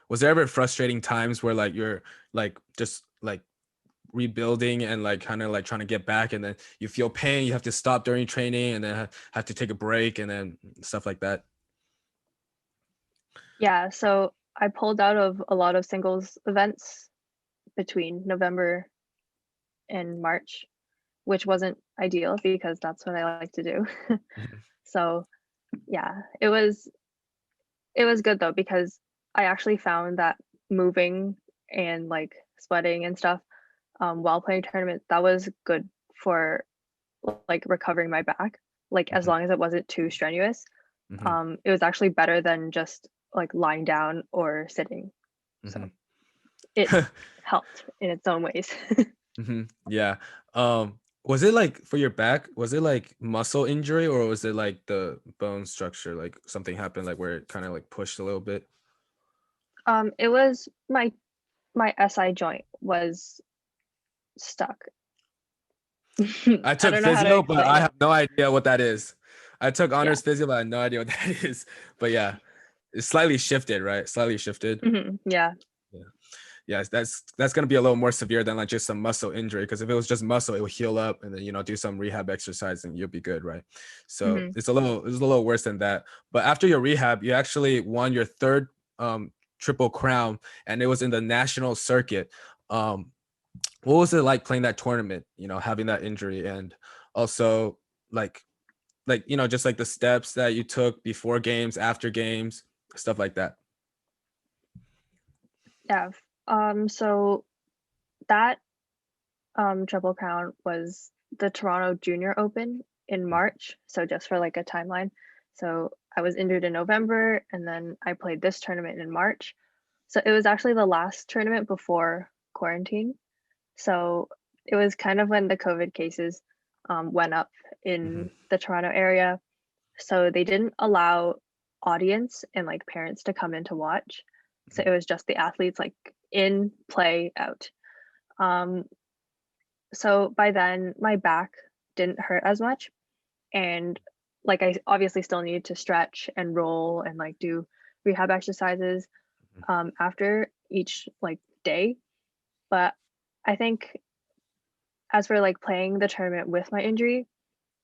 Was there ever frustrating times where like you're like just like rebuilding and like kind of like trying to get back, and then you feel pain, you have to stop during training, and then have to take a break, and then stuff like that? Yeah, so I pulled out of a lot of singles events between November and March, which wasn't ideal because that's what I like to do. Mhm. So yeah, it was good though because I actually found that moving and like sweating and stuff while playing tournaments, that was good for like recovering my back. Like as Mhm. long as it wasn't too strenuous, Mhm. it was actually better than just like lying down or sitting. So Mhm. it helped in its own ways. Mhm. Yeah. Was it like for your back? Was it like muscle injury, or was it like the bone structure? Like something happened, like where it kind of like pushed a little bit? It was my SI joint was stuck. I I took don't know how to physio, but explain I it. have no idea what that is. I took Yeah. honors physio, but I have no idea what that is. But yeah, it's slightly shifted, right? Slightly shifted. Yeah. Yeah. Yeah, that's gonna be a little more severe than like just some muscle injury. Because if it was just muscle, it will heal up and then do some rehab exercise and you'll be good, right? So Hmm. it's a little worse than that. But after your rehab, you actually won your third Triple Crown, and it was in the national circuit. What was it like playing that tournament, having that injury, and also like just like the steps that you took before games, after games, stuff like that? Yeah. So that Triple Crown was the Toronto Junior Open in March. So just for like a timeline. So I was injured in November, and then I played this tournament in March. So it was actually the last tournament before quarantine. So it was kind of when the COVID cases went up in the Toronto area. So they didn't allow audience and like parents to come in to watch. So it was just the athletes like in, play, out. Um, so by then my back didn't hurt as much, and like I obviously still needed to stretch and roll and like do rehab exercises after each like day. But I think as for like playing the tournament with my injury,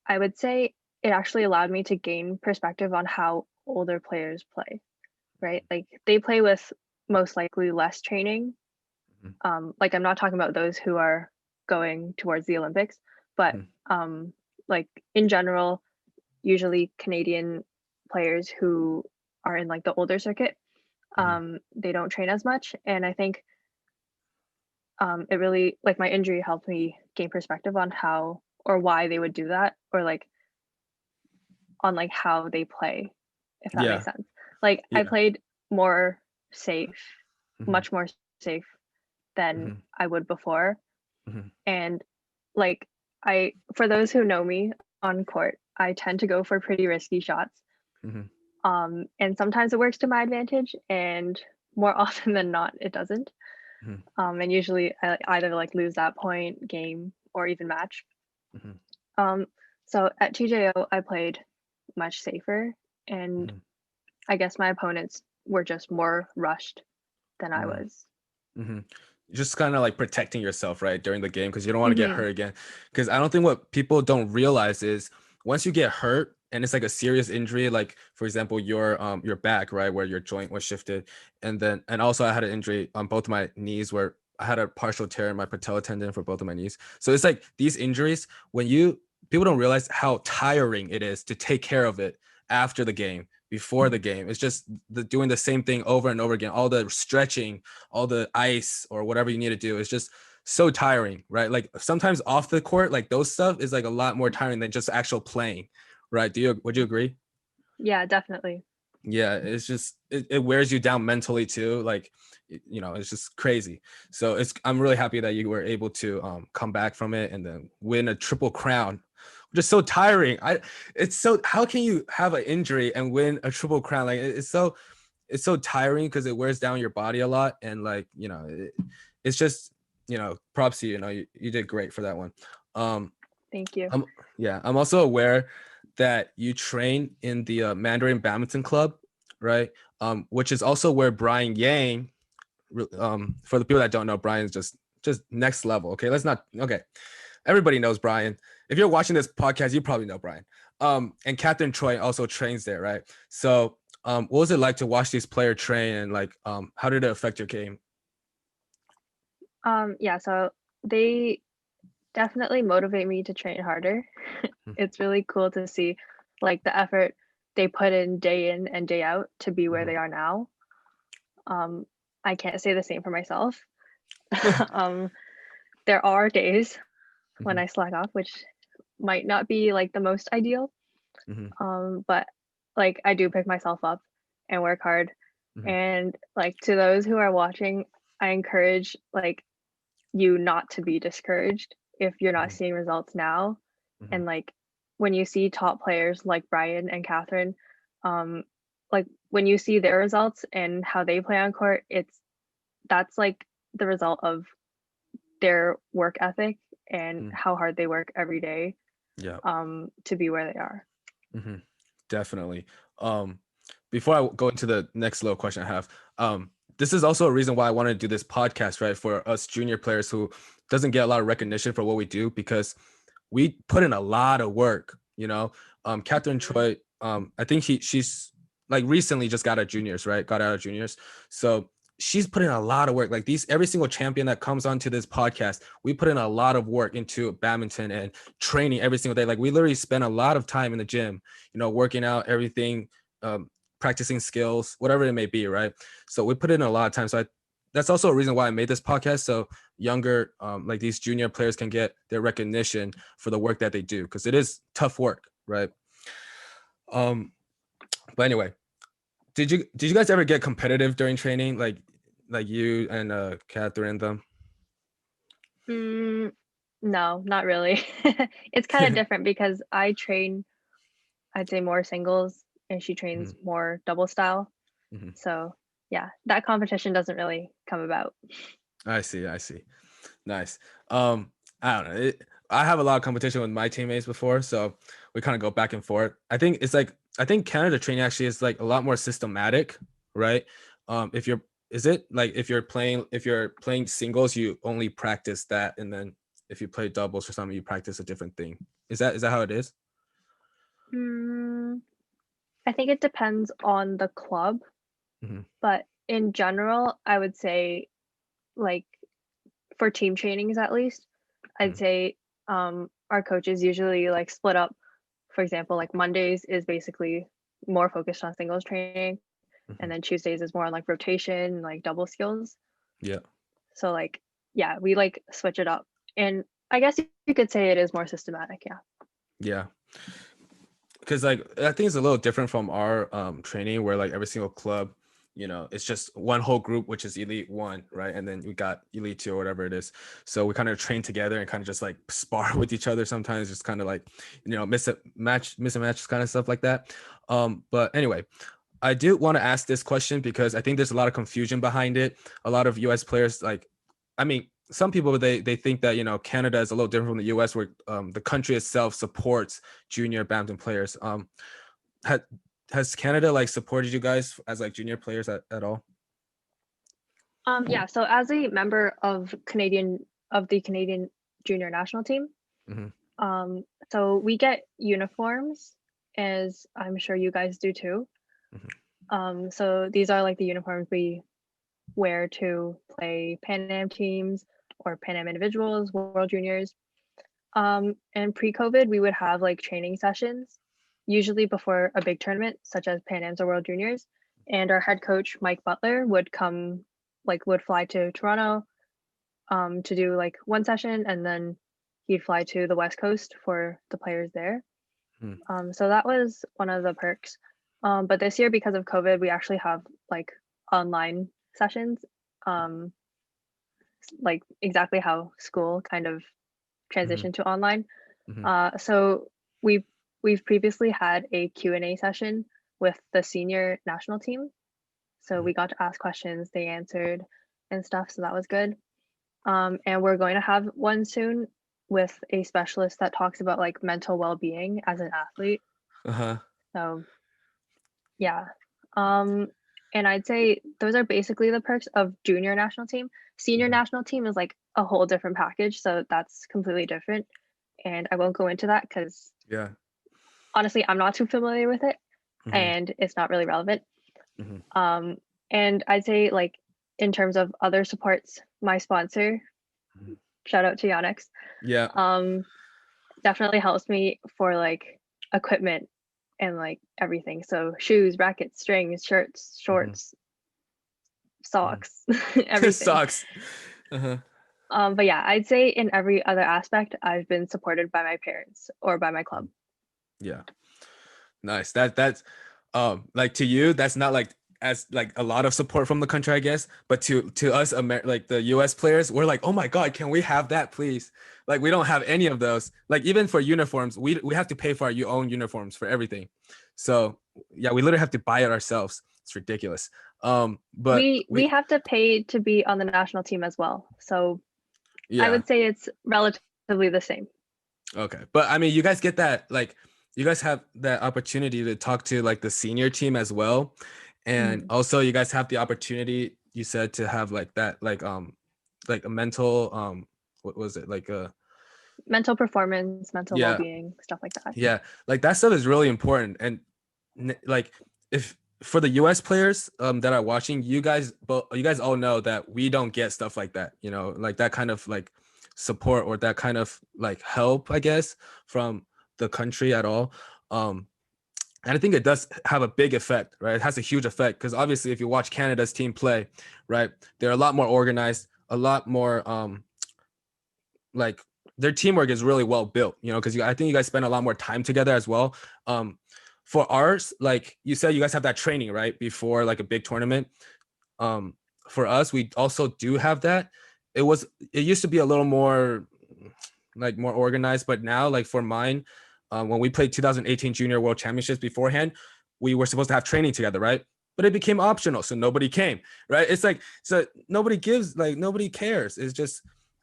I would say it actually allowed me to gain perspective on how older players play, right? Like they play with most likely less training. Like I'm not talking about those who are going towards the Olympics, but like in general, usually Canadian players who are in like the older circuit, they don't train as much. And I think it really like my injury helped me gain perspective on how or why they would do that, or like on like how they play, if that Yeah. makes sense. Like I Yeah. played more safe, much more safe than I would before. And like for those who know me on court, I tend to go for pretty risky shots. And sometimes it works to my advantage, and more often than not it doesn't. And usually I either like lose that point, game, or even match. So at TJO I played much safer, and I guess my opponents were just more rushed than I was. Just kind of like protecting yourself, right, during the game, because you don't want to get hurt again. Because I don't think what people don't realize is once you get hurt and it's like a serious injury, like for example your back, right, where your joint was shifted, and also I had an injury on both my knees where I had a partial tear in my patella tendon for both of my knees. So it's like these injuries, when people don't realize how tiring it is to take care of it after the game, before the game. It's just doing the same thing over and over again. All the stretching, all the ice or whatever you need to do. It's just so tiring, right? Like sometimes off the court, like those stuff is like a lot more tiring than just actual playing, right? Would you agree? Yeah, definitely. Yeah, it's just it wears you down mentally too. Like, it's just crazy. So I'm really happy that you were able to come back from it and then win a triple crown. Just so tiring. How can you have an injury and win a triple crown? Like it's so tiring because it wears down your body a lot, and like it's just props to you. You did great for that one. Thank you. I'm also aware that you train in the Mandarin Badminton Club, right? Which is also where Brian Yang. For the people that don't know, Brian's just next level. Okay, everybody knows Brian. If you're watching this podcast, you probably know Brian. And Catherine Choi also trains there, right? So what was it like to watch these players train, and like how did it affect your game? Yeah, so they definitely motivate me to train harder. It's really cool to see like the effort they put in and day out to be where they are now. I can't say the same for myself. There are days when I slack off, which might not be like the most ideal. But like I do pick myself up and work hard. And like to those who are watching, I encourage like you not to be discouraged if you're not seeing results now. And like when you see top players like Brian and Catherine, like when you see their results and how they play on court, that's like the result of their work ethic and how hard they work every day to be where they are. Definitely. Before I go into the next little question I have, this is also a reason why I want to do this podcast, right? For us junior players who doesn't get a lot of recognition for what we do, because we put in a lot of work, Catherine Choi, I think she's like recently just got out of juniors, right? Got out of juniors. So she's put in a lot of work. Like every single champion that comes onto this podcast, we put in a lot of work into badminton and training every single day. Like we literally spend a lot of time in the gym, working out, everything, practicing skills, whatever it may be, right? So we put in a lot of time. So that's also a reason why I made this podcast. So younger, like these junior players can get their recognition for the work that they do, because it is tough work, right? But anyway, did you guys ever get competitive during training, like you and Catherine them? No, not really. It's kind of different because I train, I'd say, more singles, and she trains more double style. So yeah, that competition doesn't really come about. I see. Nice. I don't know. I have a lot of competition with my teammates before, so we kind of go back and forth. I think Canada training actually is like a lot more systematic, right? If you're playing singles, you only practice that, and then if you play doubles or something, you practice a different thing. Is that how it is? I think it depends on the club, but in general, I would say, like, for team trainings at least, I'd say our coaches usually like split up. For example, like Mondays is basically more focused on singles training, and then Tuesdays is more on like rotation, like double skills. Yeah. So like, yeah, we like switch it up, and I guess you could say it is more systematic. Yeah. Yeah. Because like I think it's a little different from our training, where like every single club, it's just one whole group, which is Elite 1, right? And then we got Elite 2 or whatever it is. So we kind of train together and kind of just like spar with each other sometimes, just kind of like, miss a match kind of stuff like that. But anyway, I do want to ask this question because I think there's a lot of confusion behind it. A lot of US players, like, I mean, some people, they think that, Canada is a little different from the US, where the country itself supports junior badminton players. Has Canada like supported you guys as like junior players at all? Yeah, so as a member of the Canadian junior national team, so we get uniforms, as I'm sure you guys do too. So these are like the uniforms we wear to play Pan Am teams or Pan Am individuals, World Juniors. And pre-COVID, we would have like training sessions, usually before a big tournament, such as Pan Ams or World Juniors. And our head coach, Mike Butler, would fly to Toronto to do like one session, and then he'd fly to the West Coast for the players there. So that was one of the perks. But this year, because of COVID, we actually have like online sessions, like exactly how school kind of transitioned to online. So we've previously had a Q&A session with the senior national team. So we got to ask questions, they answered and stuff. So that was good. And we're going to have one soon with a specialist that talks about like mental well-being as an athlete. So yeah. And I'd say those are basically the perks of junior national team. Senior national team is like a whole different package, so that's completely different. And I won't go into that because honestly, I'm not too familiar with it, and it's not really relevant. And I'd say like in terms of other supports, my sponsor, shout out to Yonex, definitely helps me for like equipment and like everything. So shoes, rackets, strings, shirts, shorts, socks, everything. Socks. But yeah, I'd say in every other aspect, I've been supported by my parents or by my club. Yeah. Nice. That's like to you, that's not like as like a lot of support from the country, I guess, but to us, like the US players, we're like, oh my God, can we have that, please? Like we don't have any of those. Like even for uniforms, we have to pay for our own uniforms for everything. So yeah, we literally have to buy it ourselves. It's ridiculous. But we have to pay to be on the national team as well. So I would say it's relatively the same. Okay, but I mean, you guys get that, like you guys have that opportunity to talk to like the senior team as well, and also you guys have the opportunity, you said, to have like that, like a mental what was it, like a mental performance, mental well-being, stuff like that. Yeah, like that stuff is really important. And like if for the US players that are watching, you guys all know that we don't get stuff like that, you know, like that kind of like support or that kind of like help, I guess, from the country at all. And I think it does have a big effect, right? It has a huge effect because obviously if you watch Canada's team play, right, they're a lot more organized, a lot more like their teamwork is really well built, you know, because I think you guys spend a lot more time together as well. For ours, like you said, you guys have that training, right, before like a big tournament. For us, we also do have that. It used to be a little more like more organized, but now like for mine, when we played 2018 Junior World Championships beforehand, we were supposed to have training together, right? But it became optional, so nobody came, right? It's like, so nobody cares. It's just,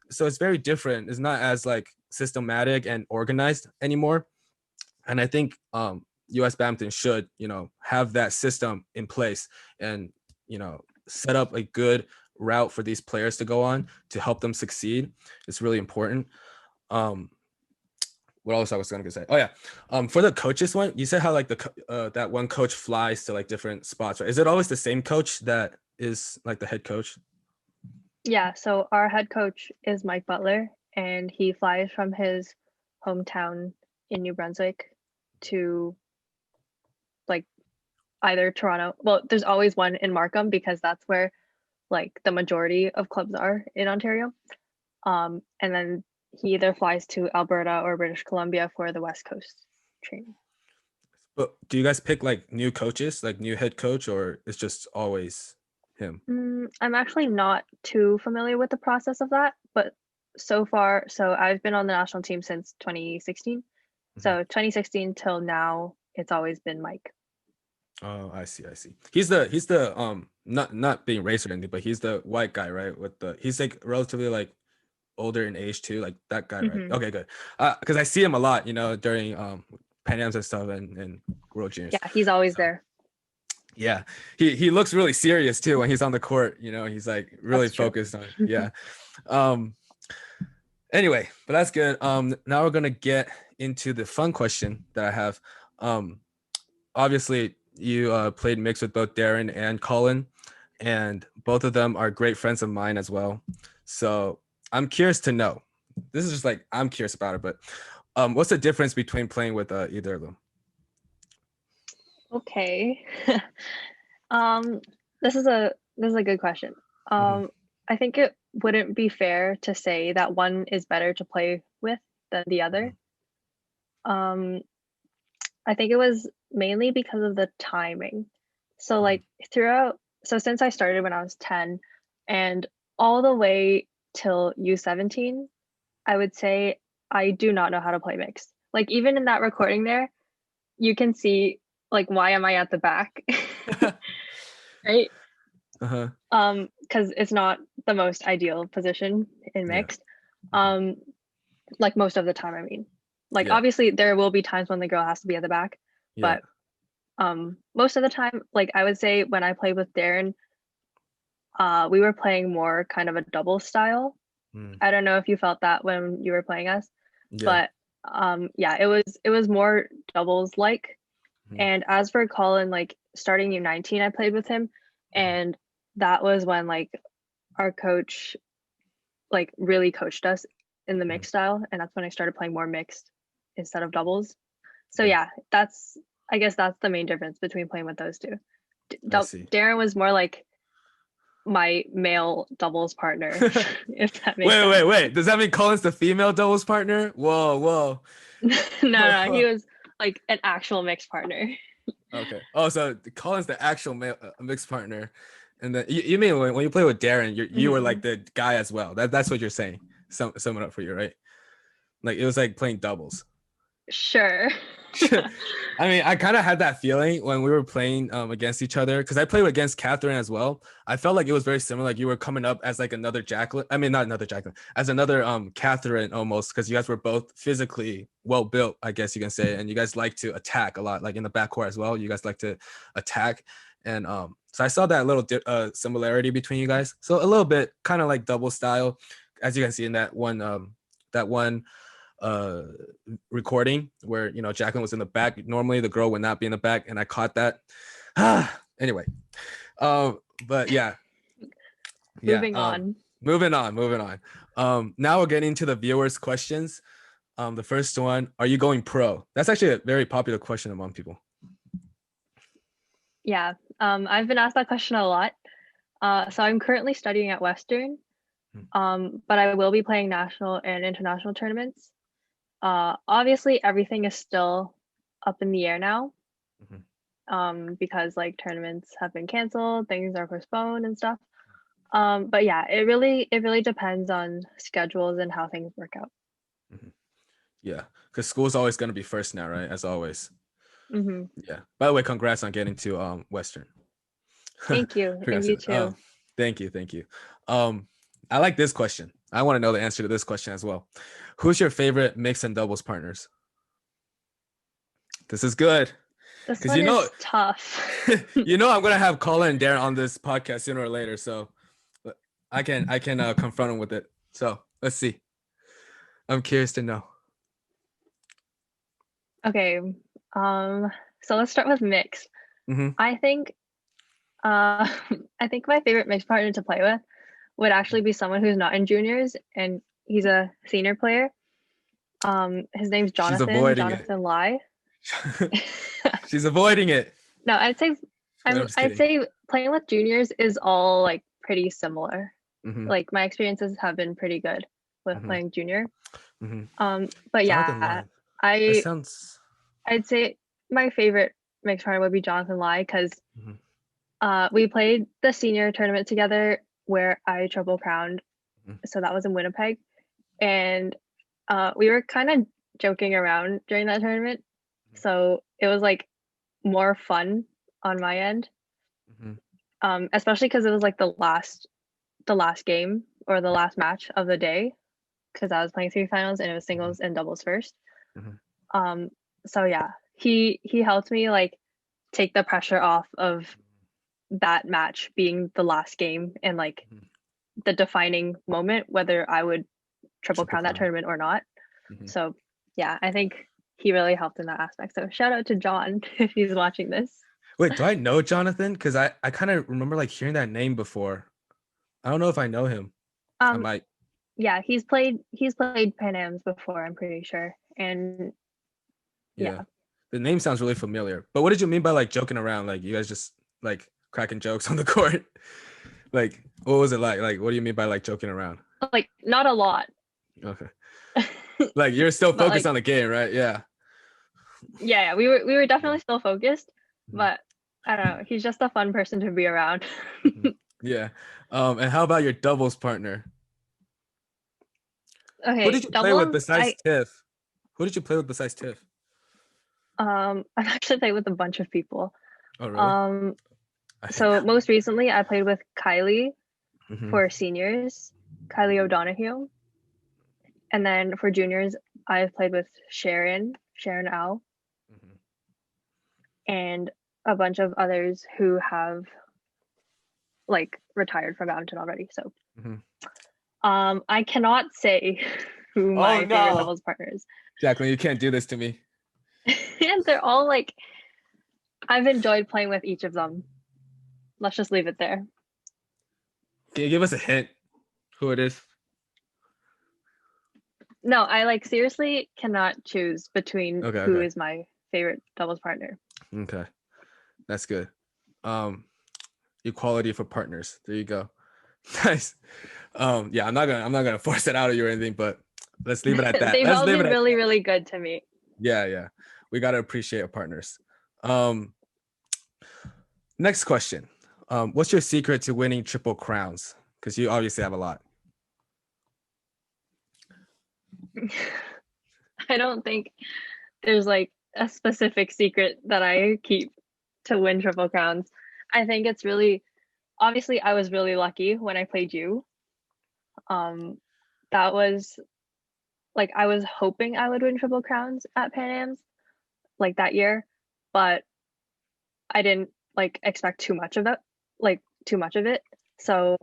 so it's very different. It's not as like systematic and organized anymore. And I think US Badminton should, you know, have that system in place and, you know, set up a good route for these players to go on to help them succeed. It's really important. What else I was going to say? Oh yeah. For the coaches one, you said how like that one coach flies to like different spots, right? Is it always the same coach that is like the head coach? Yeah, so our head coach is Mike Butler, and he flies from his hometown in New Brunswick to like either Toronto. Well, there's always one in Markham because that's where like the majority of clubs are in Ontario. And then he either flies to Alberta or British Columbia for the West Coast training. But do you guys pick like new coaches, like new head coach, or it's just always him? I'm actually not too familiar with the process of that, but so far, so I've been on the national team since 2016. So 2016 till now, it's always been Mike. Oh, I see. He's the not being racist or anything, but he's the white guy, right? He's like relatively like older in age too, like that guy, right? Okay, good. Because I see him a lot, you know, during Pan Ams and stuff and World Juniors. Yeah, he's always there. Yeah, he looks really serious too when he's on the court. You know, he's like really focused on. Yeah. Anyway, but that's good. Now we're gonna get into the fun question that I have. Obviously, you played mixed with both Darren and Colin, and both of them are great friends of mine as well. So I'm curious to know. This is just like I'm curious about it, but what's the difference between playing with either of them? Okay. This is a good question. I think it wouldn't be fair to say that one is better to play with than the other. I think it was mainly because of the timing. So like since I started when I was 10 and all the way till U17, I would say I do not know how to play mixed. Like even in that recording there, you can see like why am I at the back? Right? Because it's not the most ideal position in mixed. Like most of the time, I mean. Like obviously there will be times when the girl has to be at the back, but most of the time, like I would say when I played with Darren, we were playing more kind of a double style. I don't know if you felt that when you were playing us, but yeah, it was more doubles like. And as for Colin, like starting U19, I played with him, and that was when like our coach like really coached us in the mixed style, and that's when I started playing more mixed instead of doubles. So yeah, I guess that's the main difference between playing with those two. Darren was more like my male doubles partner, if that makes sense. Wait. Does that mean Colin's the female doubles partner? Whoa. No, he was like an actual mixed partner. Okay. Oh, so Colin's the actual male mixed partner, and then you mean when you play with Darren, you were like the guy as well. That's what you're saying. Sum it up for you, right? Like it was like playing doubles. Sure. I mean, I kind of had that feeling when we were playing against each other because I played against Catherine as well. I felt like it was very similar. Like you were coming up as like another Jacqueline. I mean, not another Jacqueline, as another Catherine almost, because you guys were both physically well built, I guess you can say, and you guys like to attack a lot, like in the backcourt as well. You guys like to attack, and so I saw that little similarity between you guys. So a little bit kind of like double style, as you can see in that one recording where, you know, Jacqueline was in the back. Normally the girl would not be in the back, and I caught that. Anyway, but yeah. Moving on. Moving on. Now we're getting to the viewers' questions. The first one, are you going pro? That's actually a very popular question among people. Yeah. I've been asked that question a lot. So I'm currently studying at Western. But I will be playing national and international tournaments. Obviously everything is still up in the air now. Because like tournaments have been canceled, things are postponed and stuff. But yeah, it really depends on schedules and how things work out. Yeah, because school's always going to be first now, right? As always. Yeah. By the way, congrats on getting to Western. Thank you. And you too. Thank you. I like this question. I want to know the answer to this question as well. Who's your favorite mixed and doubles partners? This is good. This one is tough. I'm gonna have Colin and Darren on this podcast sooner or later, so I can confront him with it. So let's see. I'm curious to know. Okay. So let's start with mixed. I think my favorite mixed partner to play with would actually be someone who's not in juniors, and he's a senior player. His name's Jonathan Lai. She's avoiding it. No, I'd say playing with juniors is all like pretty similar. Like my experiences have been pretty good with playing junior. But yeah, I'd say my favorite mixed partner would be Jonathan Lai, because we played the senior tournament together where I triple crowned. So that was in Winnipeg, and we were kind of joking around during that tournament. So it was like more fun on my end, especially because it was like the last game or the last match of the day, because I was playing semifinals and it was singles and doubles first. So yeah, he helped me like take the pressure off of that match being the last game and like the defining moment whether I would triple crown that tournament or not. So yeah, I think he really helped in that aspect. So shout out to John if he's watching this. Wait, do I know Jonathan? Because I kind of remember like hearing that name before. I don't know if I know him. I might. Yeah, he's played Pan Ams before, I'm pretty sure. And yeah. The name sounds really familiar. But what did you mean by like joking around? Like you guys just like cracking jokes on the court? Like what was it like? Like what do you mean by like joking around? Like not a lot. Okay. Like you're still focused on the game, right? Yeah. Yeah, we were definitely still focused, but I don't know. He's just a fun person to be around. Yeah. And how about your doubles partner? Okay. Who did you play with besides Tiff? Who did you play with besides Tiff? I've actually played with a bunch of people. Oh, really? So most recently I played with Kylie for seniors, Kylie O'Donoghue. And then for juniors, I've played with Sharon Au, and a bunch of others who have like retired from badminton already. So I cannot say who my favorite doubles partner is. Jacqueline, you can't do this to me. And they're all like, I've enjoyed playing with each of them. Let's just leave it there. Can you give us a hint who it is? No, I like seriously cannot choose between who is my favorite doubles partner. Okay, that's good. Equality for partners. There you go. Nice. Yeah, I'm not gonna force it out of you or anything, but let's leave it at that. They've all been really, really good to me. Yeah. We gotta appreciate our partners. Next question. What's your secret to winning triple crowns? Because you obviously have a lot. I don't think there's like a specific secret that I keep to win triple crowns. I think it's really, obviously I was really lucky when I played you. That was like, I was hoping I would win triple crowns at Pan Ams like that year, but I didn't like expect too much of it. So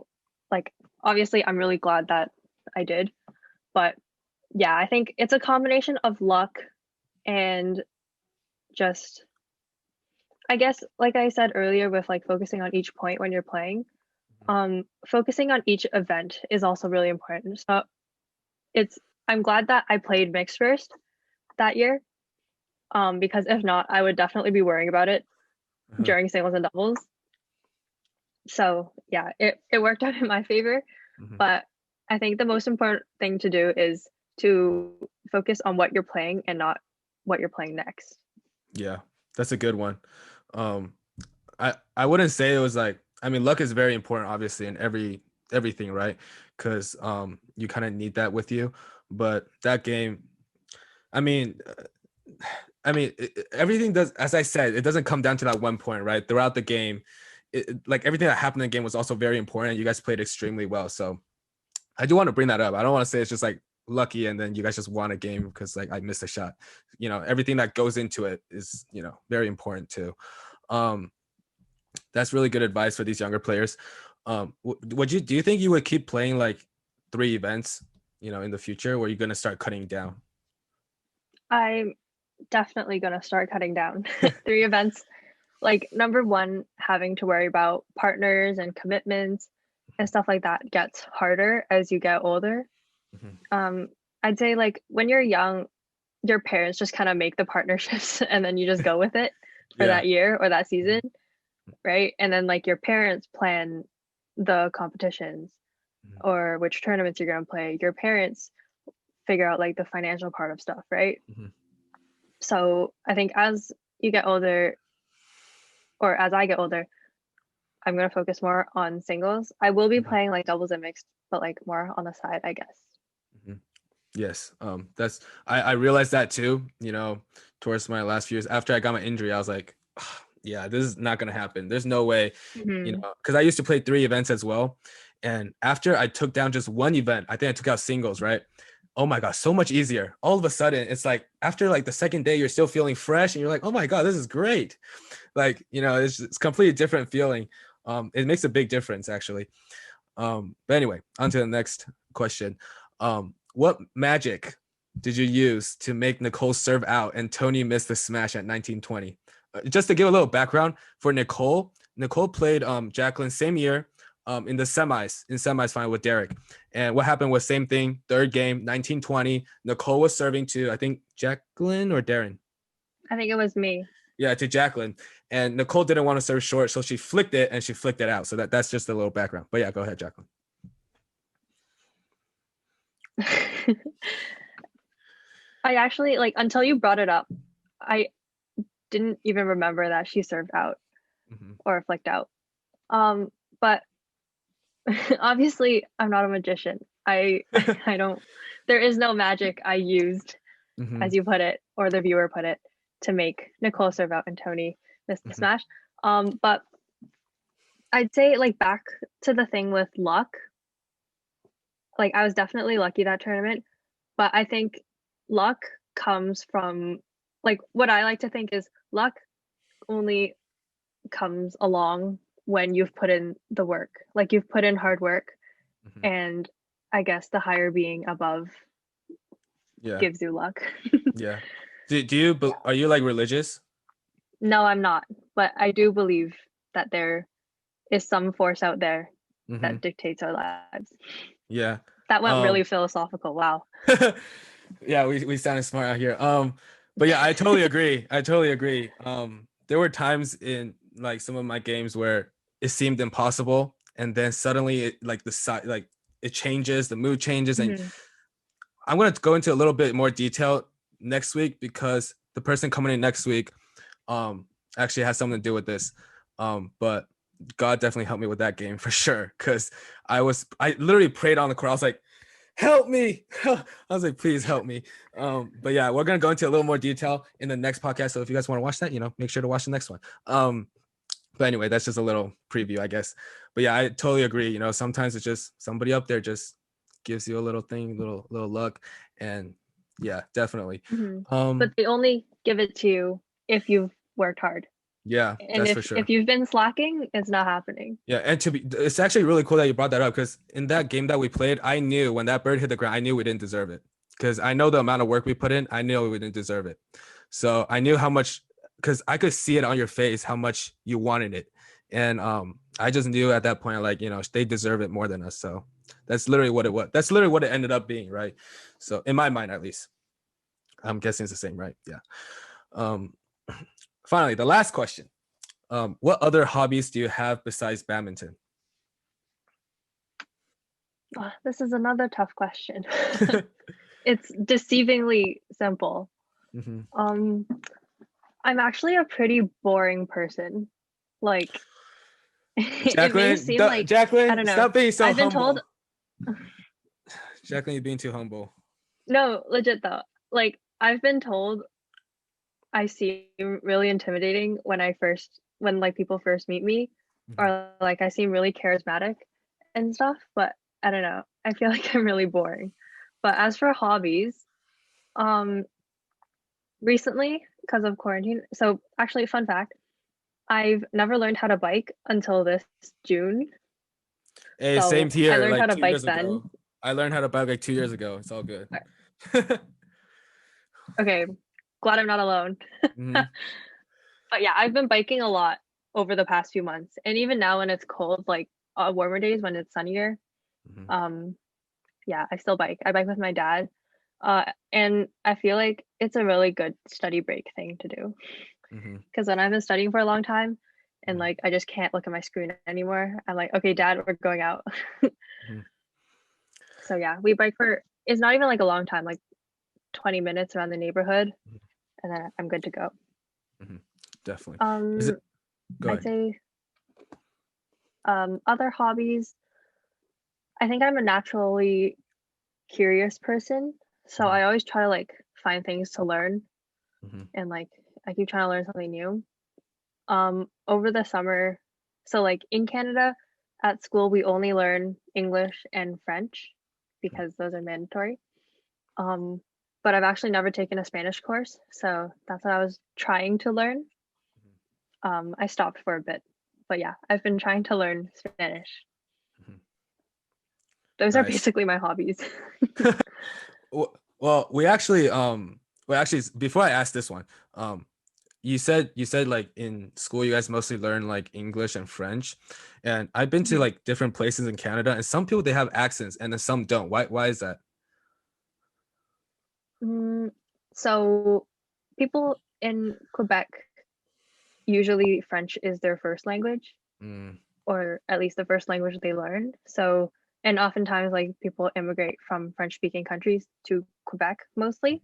like, obviously I'm really glad that I did, but yeah, I think it's a combination of luck and just, I guess like I said earlier with like focusing on each point when you're playing, focusing on each event is also really important. So it's I'm glad that I played mixed first that year. Because if not, I would definitely be worrying about it Uh-huh. during singles and doubles. So yeah, it worked out in my favor. Mhm. But I think the most important thing to do is to focus on what you're playing and not what you're playing next. Yeah, that's a good one. Um, I wouldn't say it was like, I mean, luck is very important, obviously, in everything, right? Because you kind of need that with you. But that game, I mean, everything does, as I said, it doesn't come down to that one point, right? Throughout the game, like everything that happened in the game was also very important. You guys played extremely well, so I do want to bring that up. I don't want to say it's just like lucky and then you guys just won a game because like I missed a shot. Everything that goes into it is very important too. Um, that's really good advice for these younger players. Do you think you would keep playing like 3 events, in the future, or are you gonna start cutting down? I'm definitely gonna start cutting down 3 events. Like number one, having to worry about partners and commitments and stuff like that gets harder as you get older. Mhm. Um, I'd say like when you're young, your parents just kind of make the partnerships and then you just go with it for Yeah. that year or that season, right? And then like your parents plan the competitions Mhm. or which tournaments you're gonna play. Your parents figure out like the financial part of stuff, right? Mhm. So I think as you get older, or as I get older, I'm gonna focus more on singles. I will be Mhm. playing like doubles and mixed, but like more on the side, I guess. Mhm. Yes. That's I realized that too, towards my last few years. After I got my injury, I was like, "Ah, yeah, this is not gonna happen. There's no way, Hmm. because I used to play 3 events as well. And after I took down just one event, I think I took out singles, right? Oh my god, so much easier. All of a sudden, it's like after like the second day, you're still feeling fresh and you're like, oh my god, this is great. Like, it's completely different feeling. It makes a big difference actually. But anyway, on to the next question. What magic did you use to make Nicole serve out and Tony miss the smash at 1920? Just to give a little background for Nicole, Nicole played Jacqueline same year in the semis final with Derek. And what happened was same thing, third game, 1920. Nicole was serving to, I think, Jacqueline or Darren. I think it was me. Yeah, to Jacqueline. And Nicole didn't want to serve short, so she flicked it and she flicked it out. So that's just a little background. But yeah, go ahead, Jacqueline. I actually like until you brought it up, I didn't even remember that she served out Mm-hmm. or flicked out. But obviously I'm not a magician. I don't there is no magic I used, Mm-hmm. as you put it, or the viewer put it, to make Nicole serve out and Tony miss the Mm-hmm. smash. But I'd say like back to the thing with luck, like I was definitely lucky that tournament, but I think luck comes from like what I like to think is luck only comes along when you've put in the work. Like you've put in hard work Mm-hmm. and I guess the higher being above Yeah. gives you luck. Yeah. Are you like religious? No, I'm not, but I do believe that there is some force out there Mm-hmm. that dictates our lives. Yeah. That went Um, really philosophical. Wow. yeah, we sounded smart out here. But yeah, I totally agree. I totally agree. There were times in like some of my games where it seemed impossible, and then suddenly it like the side like it changes, the mood changes, and Mhm. I'm gonna go into a little bit more detail next week because the person coming in next week um actually has something to do with this. But God definitely helped me with that game for sure. Cause I literally prayed on the court. I was like, help me. I was like, please help me. But yeah, we're gonna go into a little more detail in the next podcast. So if you guys want to watch that, make sure to watch the next one. But anyway, that's just a little preview, I guess. But yeah, I totally agree. Sometimes it's just somebody up there just gives you a little thing, little luck. And yeah, definitely. Mhm. But Um, they only give it to you if you've worked hard. yeah, And that's for if sure. you've been slacking, it's not happening. Yeah, and it's actually really cool that you brought that up because in that game that we played, I knew when that bird hit the ground, I knew we didn't deserve it because I know the amount of work we put in. I knew we didn't deserve it, so I knew how much because I could see it on your face how much you wanted it, and I just knew at that point, like, they deserve it more than us. So that's literally what it was. That's literally what it ended up being, right? So in my mind, at least, I'm guessing it's the same, right? Yeah. Um, Finally, the last question. What other hobbies do you have besides badminton? This is another tough question. It's deceivingly simple. Mm-hmm. Um, I'm actually a pretty boring person. Like, it may Jacqueline, seem like, I Jacqueline, don't know. stop being so I've been told, humble. Jacqueline, you're being too humble. no, legit though. Like, I've been told I seem really intimidating when like people first meet me, Mm-hmm. or like I seem really charismatic and stuff, but I don't know. I feel like I'm really boring. But as for hobbies, um, recently, because of quarantine, so actually, fun fact, I've never learned how to bike until this June. Hey, same So I here. learned how Like to two bike years then. ago, I learned how to bike like 2 years ago. It's all good. Okay, glad I'm not alone. Mm-hmm. But yeah, I've been biking a lot over the past few months. And even now when it's cold, like warmer days when it's sunnier, Mm-hmm. um, yeah, I still bike. I bike with my dad. And I feel like it's a really good study break thing to do. Mm-hmm. Because when I've been studying for a long time and Mm-hmm. like I just can't look at my screen anymore, I'm like, okay, dad, we're going out. Mm-hmm. So yeah, we bike for it's not even like a long time, like 20 minutes around the neighborhood, and then I'm good to go. Mm-hmm. Definitely. Is Um, it? Go I'd ahead. say other hobbies. I think I'm a naturally curious person, so Mm-hmm. I always try to like find things to learn Mm-hmm. and like I keep trying to learn something new. Over the summer, so like in Canada at school we only learn English and French because those are mandatory. Um, but I've actually never taken a Spanish course, so that's what I was trying to learn. I stopped for a bit, but yeah, I've been trying to learn Spanish. Mm-hmm. Those are Nice. basically my hobbies. Well, well, actually, before I ask this one, um, you said like in school you guys mostly learn like English and French, and I've been to like different places in Canada, and some people they have accents, and then some don't. Why is that? Mm, so people in Quebec usually French is their first language, Mm, or at least the first language they learn. So, and oftentimes like people immigrate from French speaking countries to Quebec mostly.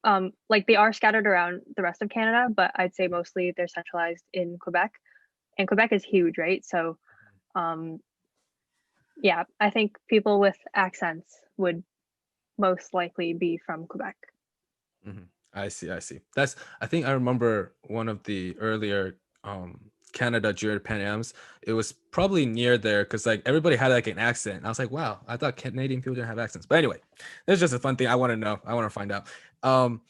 mhm, Like they are scattered around the rest of Canada, but I'd say mostly they're centralized in Quebec. And Quebec is huge, right? So, um, yeah, I think people with accents would most likely be from Quebec. mhm. I see, I see. I think I remember one of the earlier Canada Junior Pan Ams. It was probably near there because like everybody had like an accent. And I was like, wow, I thought Canadian people didn't have accents. But anyway, that's just a fun thing I want to know. I want to find out. Um,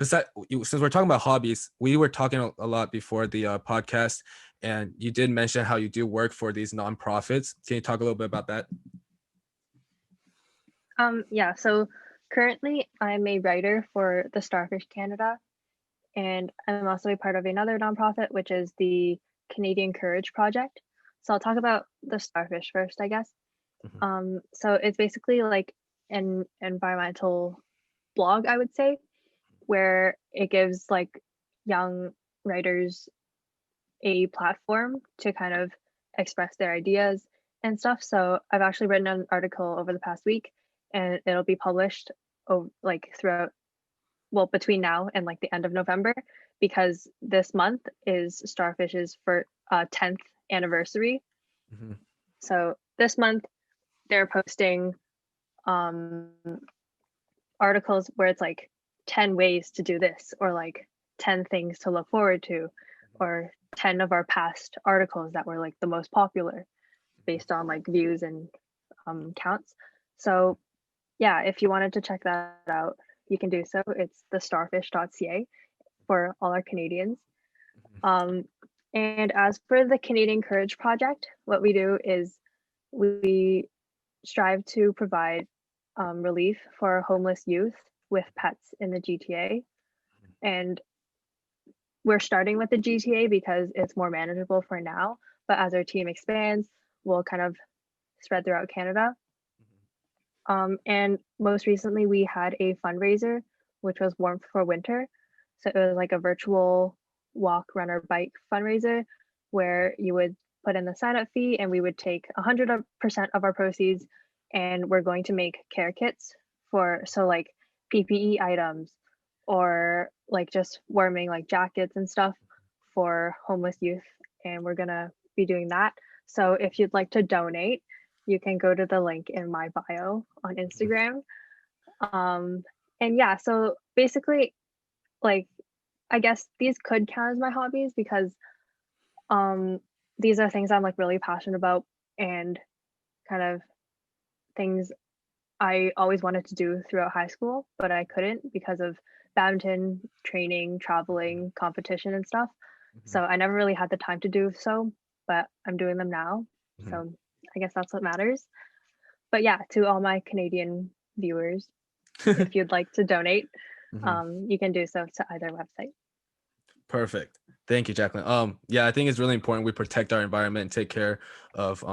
since we're talking about hobbies, we were talking a lot before the podcast, and you did mention how you do work for these nonprofits. Can you talk a little bit about that? Yeah, so currently I'm a writer for the Starfish Canada, and I'm also a part of another nonprofit, which is the Canadian Courage Project. So I'll talk about the Starfish first, I guess. Mhm, So it's basically like an environmental blog, I would say, where it gives like young writers a platform to kind of express their ideas and stuff. So I've actually written an article over the past week, and it'll be published like throughout, well, between now and like the end of November, because this month is Starfish's for 10th anniversary. mhm, So this month they're posting um articles where it's like 10 ways to do this, or like 10 things to look forward to, or 10 of our past articles that were like the most popular based on like views and counts. So yeah, if you wanted to check that out, you can do so. It's thestarfish.ca for all our Canadians. mhm, Um, and as for the Canadian Courage Project, what we do is we strive to provide relief for homeless youth with pets in the GTA. And we're starting with the GTA because it's more manageable for now. But as our team expands, we'll kind of spread throughout Canada. And most recently, we had a fundraiser, which was Warmth for Winter. So it was like a virtual walk, run, or bike fundraiser where you would put in the sign-up fee and we would take 100% of our proceeds, and we're going to make care kits for, so like PPE items or like just warming like jackets and stuff for homeless youth. And we're gonna be doing that. So if you'd like to donate, you can go to the link in my bio on Instagram. And yeah, so basically, like, I guess these could count as my hobbies because these are things I'm like really passionate about and kind of things I always wanted to do throughout high school, but I couldn't because of badminton, training, traveling, competition, and stuff. So I never really had the time to do so, but I'm doing them now. So I guess that's what matters. But yeah, to all my Canadian viewers, if you'd like to donate, you can do so to either website. Perfect. Thank you, Jacqueline. Yeah, I think it's really important we protect our environment and take care of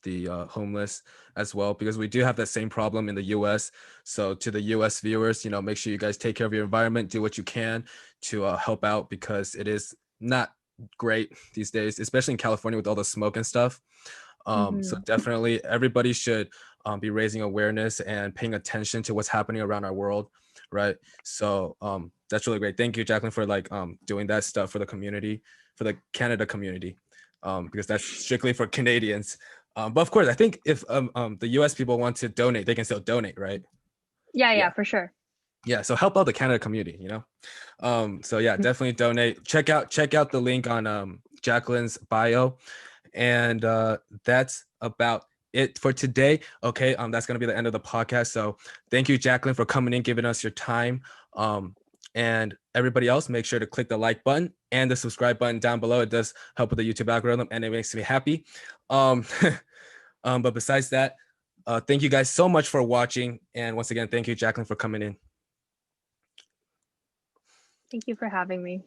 the homeless as well, because we do have that same problem in the US. So to the US viewers, make sure you guys take care of your environment, do what you can to help out, because it is not great these days, especially in California with all the smoke and stuff. So definitely everybody should be raising awareness and paying attention to what's happening around our world, right? So that's really great. Thank you, Jacqueline, for like doing that stuff for the community, for the Canada community, because that's strictly for Canadians. But of course, I think if the US people want to donate, they can still donate, right? Yeah, for sure. Yeah, so help out the Canada community, so yeah, definitely donate. Check out the link on Jacqueline's bio. And that's about it for today. Okay, that's gonna be the end of the podcast. So thank you, Jacqueline, for coming in, giving us your time. And everybody else, make sure to click the like button and the subscribe button down below. It does help with the YouTube algorithm and it makes me happy. But besides that, thank you guys so much for watching. And once again, thank you, Jacqueline, for coming in. Thank you for having me.